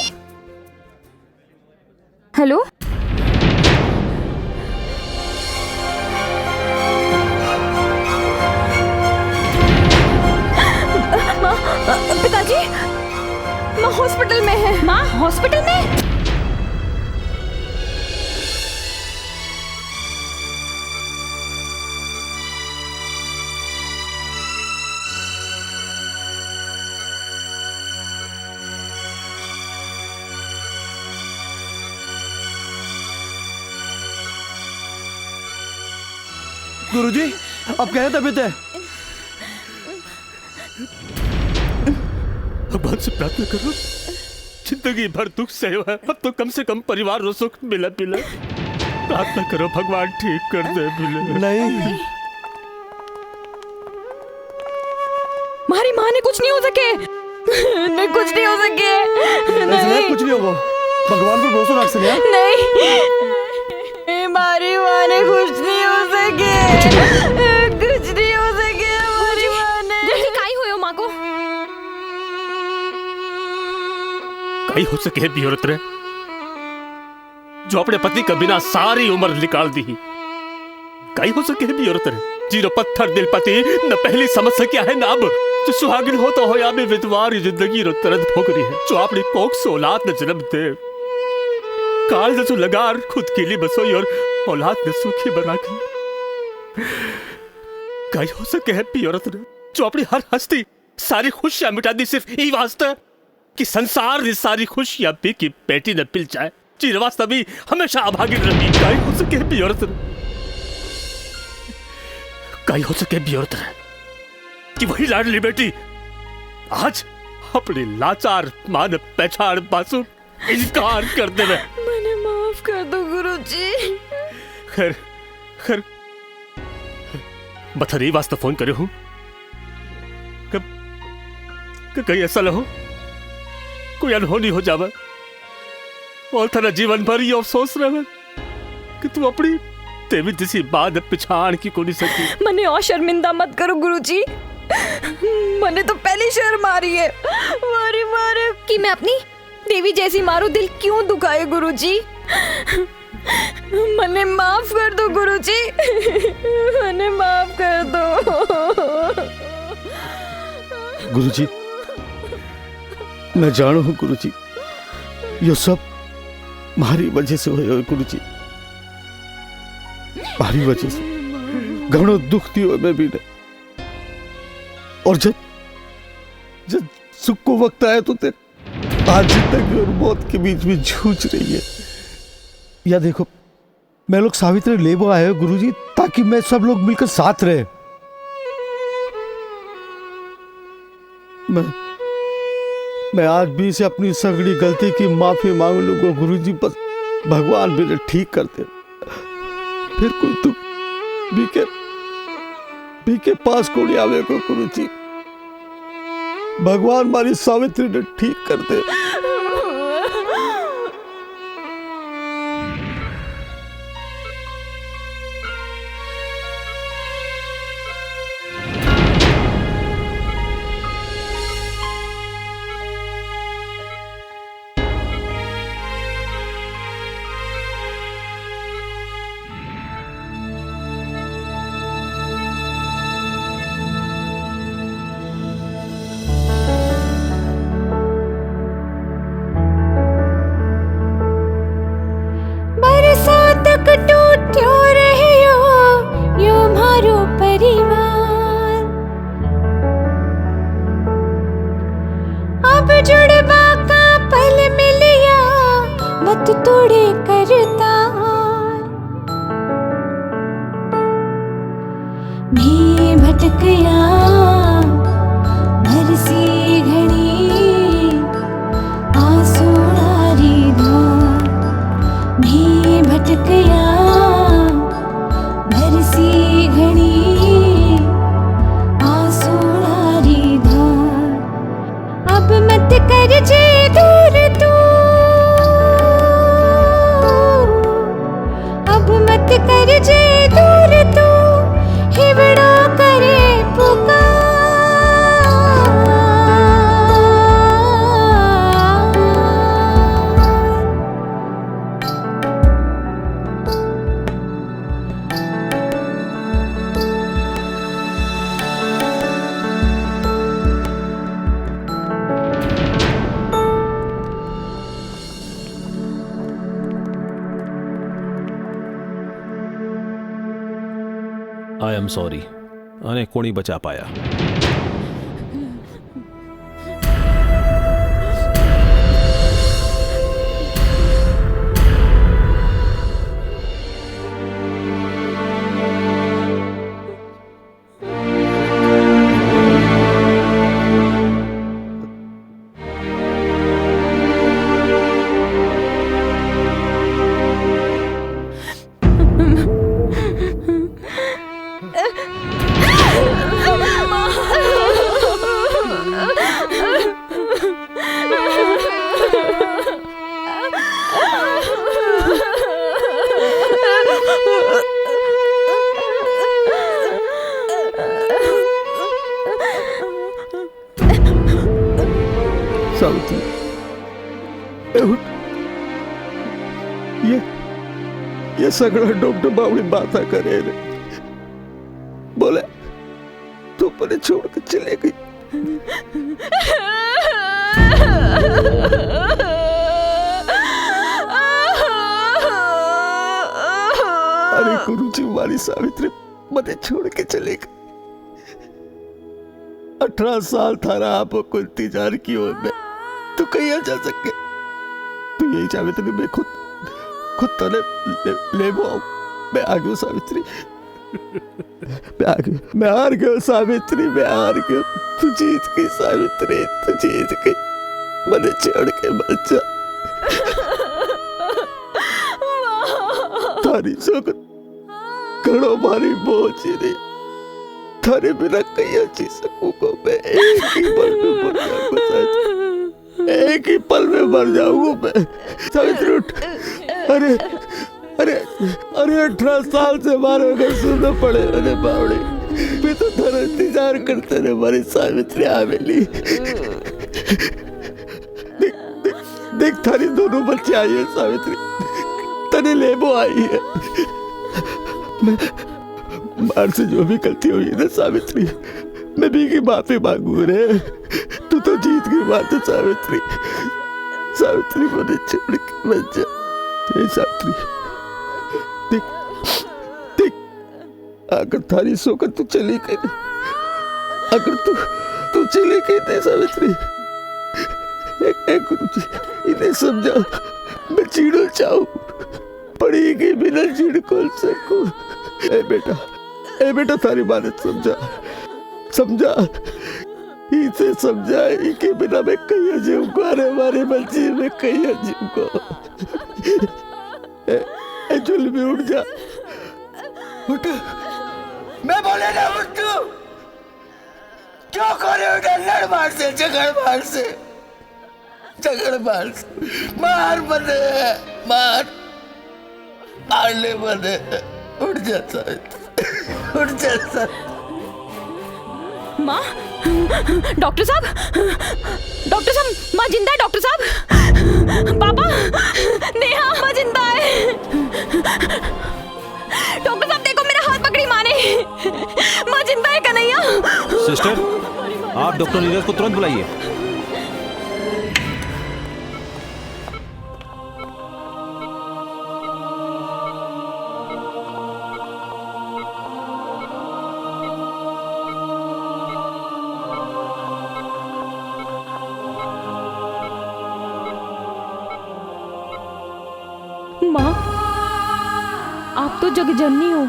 हेलो। पिताजी माँ हॉस्पिटल में है। माँ हॉस्पिटल में? गुरुजी अब क्या तबीयत है? भगवान से प्रार्थना करो, जिंदगी भर दुख सहे है, अब तो कम से कम परिवार को सुख मिला। प्रार्थना करो भगवान ठीक कर दे बिल्ले। नहीं हमारी माँ ने कुछ नहीं हो सके, नहीं कुछ नहीं हो सके, स्नेहा कुछ नहीं होगा, भगवान पर भरोसा रख स्नेहा। नहीं हमारी माँ ने कुछ नहीं हो सके, कुछ नहीं हो सके हमारी माँ ने। गुरुजी काई हुयो माँ को? कहीं हो सके भी औरत रे जो अपने पति का बिना सारी उम्र निकाल दी। कहीं हो सके भी औरत रे जीरो पत्थर दिल पति न पहली समझ सकिया है ना अब जो सुहागिन हो तो हो या में विधवारी जिंदगी रो तरद भोगरी है जो अपनी कोख से औलाद न जन्म दे। काल जसु लगार खुद के लिए बसोई और औलाद ने सुखी बना के। कहीं हो सके है भी औरत रे जो अपनी हर हस्ती सारी खुशियां मिटा दी सिर्फ यही वास्ते कि संसार ने सारी खुशियां पी की बेटी न पिल जाए जी वास्ता भी हमेशा अभागी रही। कहीं हो सके भी औरत रे कहीं हो सके भी औरत रे कि वही लाडली बेटी आज अपने लाचार मान पहचान पासु इनकार कर दे। मैंने माफ कर दो गुरुजी। खैर खैर बथरी वास्ते फोन करे हूं कहीं ऐसा न हो कोई अनहोनी हो जावे और तेरा जीवन भर ये अफसोस रहे कि तू अपनी तेरी जैसी बात पिछाड़ की को नहीं सकी। मने और शर्मिंदा मत करो गुरुजी, मने तो पहली शर्म आ रही है मारी मारे कि मैं अपनी देवी जैसी मारू दिल क्यों दुखाए गुरुजी। मने माफ कर दो गुरुजी, मने माफ कर दो। गुरुजी मैं जानू हूँ गुरुजी ये सब मारी वजह से हुए गुरुजी, मारी वजह से घणो दुख दियो मैं भी ने। और जब जब सुख को वक्त आया तो तेरे आज जिंदगी और मौत के बीच में जूझ रही है। या देखो मैं लोग सावित्री लेबो आए हो गुरुजी ताकि मैं सब लोग मिलकर साथ रहे। मैं आज भी से अपनी सगड़ी गलती की माफी मांग लूंगा गुरुजी, बस भगवान मेरे ठीक कर दे। फिर कोई दुख भी के पास को नहीं आवेगा गुरुजी, भगवान हमारी सावित्री ने ठीक कर दे। तोड़े करता भी भटकया भरसी घड़ी आंसुड़ारी धो भी भटकया भरसी घड़ी आंसुड़ारी धो अब मत कर जे दूर तू मत कर जे दूर तू हिवड़ो करे पुकार। आई एम सॉरी आने कोणी बचा पाया। सावित्री, उठ। ये सगळं डॉक्टर बावड़ी बात करे रे। बोले तू अपने छोड़ के चले गई। अरे गुरुजी, हमारी सावित्री मने छोड़ के चले गई। 18 साल थारा आपको इंतजार की ओर में तू कहीं जा सके। तू यही सावित्री, मैं खुद तने ले आओ। मैं आ गया सावित्री, मैं हार गया सावित्री, मैं हार गया। तू जीत गई सावित्री, तू जीत गई। मने छोड़ के मत जा। थारी सोगत करो मारी बोझ नहीं। थारे बिना कहीं जी सकूंगा मैं। एक ही पल में मर जाऊंगा सावित्री, एक ही पल में मर जाऊंगा मैं। सावित्री उठ। अरे अरे अरे 18 साल से हमारे घर सुनना पड़े मैंने बावड़ी। मैं तो थारा इंतजार करते रहे हमारी सावित्री आवेली। देख थारी दोनों बच्चे आई है सावित्री, तने लेबो आई है। मैं बाहर से जो भी गलती हुई है ना सावित्री, मैं भी की माफी मांगू रे। तू तो जीत गई बात है सावित्री। सावित्री मुझे छोड़ के मत जा। सावित्री देख देख, अगर थारी सोकर तू चली गई, अगर तू चली गई नहीं सावित्री, एक गुरुजी इन्हें समझा। मैं चीड़ो चाहूं पड़ी गई बिना चीड़ खोल सकूं। ए बेटा थारी बात समझा इसे समझा कि बिना मैं कहीं जीऊंगा। अरे हमारे बच्ची में कहीं जीऊंगा। जुल्मी उठ जा, उठ। मैं बोले ना उठ। क्यों करे उठे? लड़ मार से, झगड़ मार से, मार बने, मार ले बने। उठ जाता है, उठ जाता। माँ, डॉक्टर साहब, माँ जिंदा है। डॉक्टर साहब, पापा, नेहा, माँ जिंदा है। डॉक्टर साहब देखो, मेरा हाथ पकड़ी माँ ने। माँ जिंदा है कन्हैया। सिस्टर, आप डॉक्टर नीरज को तुरंत बुलाइए। माँ, आप तो जगजननी हो।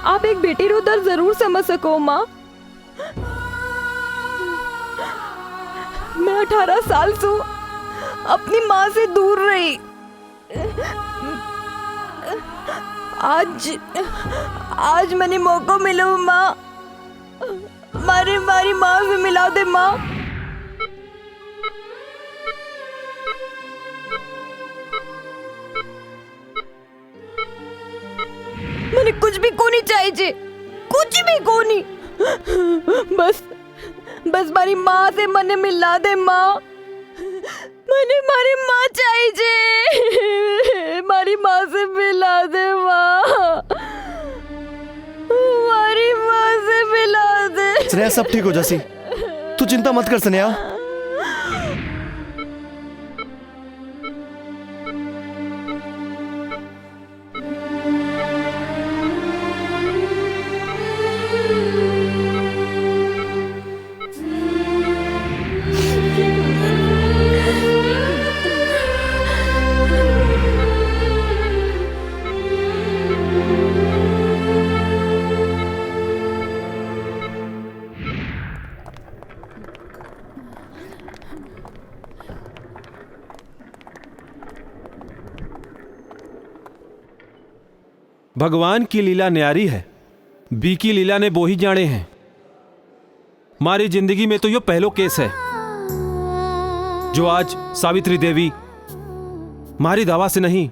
आप एक बेटी रो दर्द जरूर समझ सको माँ। मैं 18 साल से अपनी माँ से दूर रही। आज मैंने मौका मिला माँ, मारी माँ से मिला दे माँ। मैंने कुछ भी को नहीं चाहिए, कुछ भी को नहीं। बस मारी माँ से मने मिला दे माँ। मैंने मारी माँ चाहिए, मारी माँ से मिला दे माँ। मारी माँ से मिला दे। स्नेहा सब ठीक हो जासी, तू चिंता मत कर स्नेहा। भगवान की लीला न्यारी है, बी की लीला ने वो ही जाने हैं। हमारी जिंदगी में तो यो पहलो केस है जो आज सावित्री देवी मारी दवा से नहीं,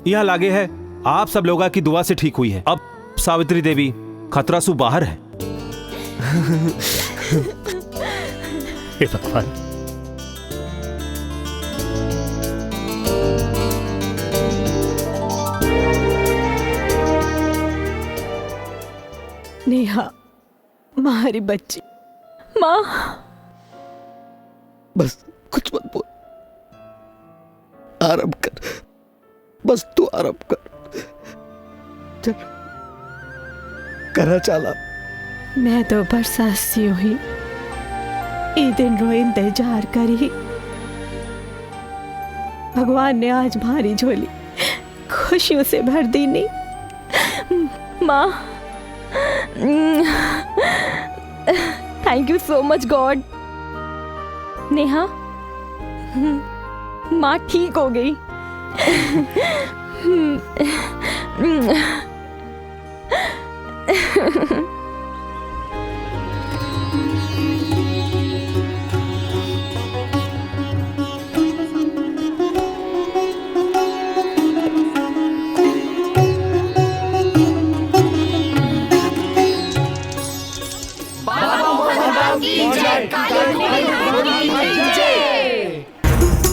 यह लागे है आप सब लोगों की दुआ से ठीक हुई है। अब सावित्री देवी खतरा सु बाहर है। हे भगवान। नेहा, मारी बच्ची, माँ बस कुछ मत बोल, आराम कर, बस तू आराम कर। चल करा चाला। मैं तो बरसात सी हुई, ई दिन रो इंतजार करी। भगवान ने आज भारी झोली खुशियों से भर दी। नहीं माँ, thank you so much God. Neha, माँ ठीक हो गई।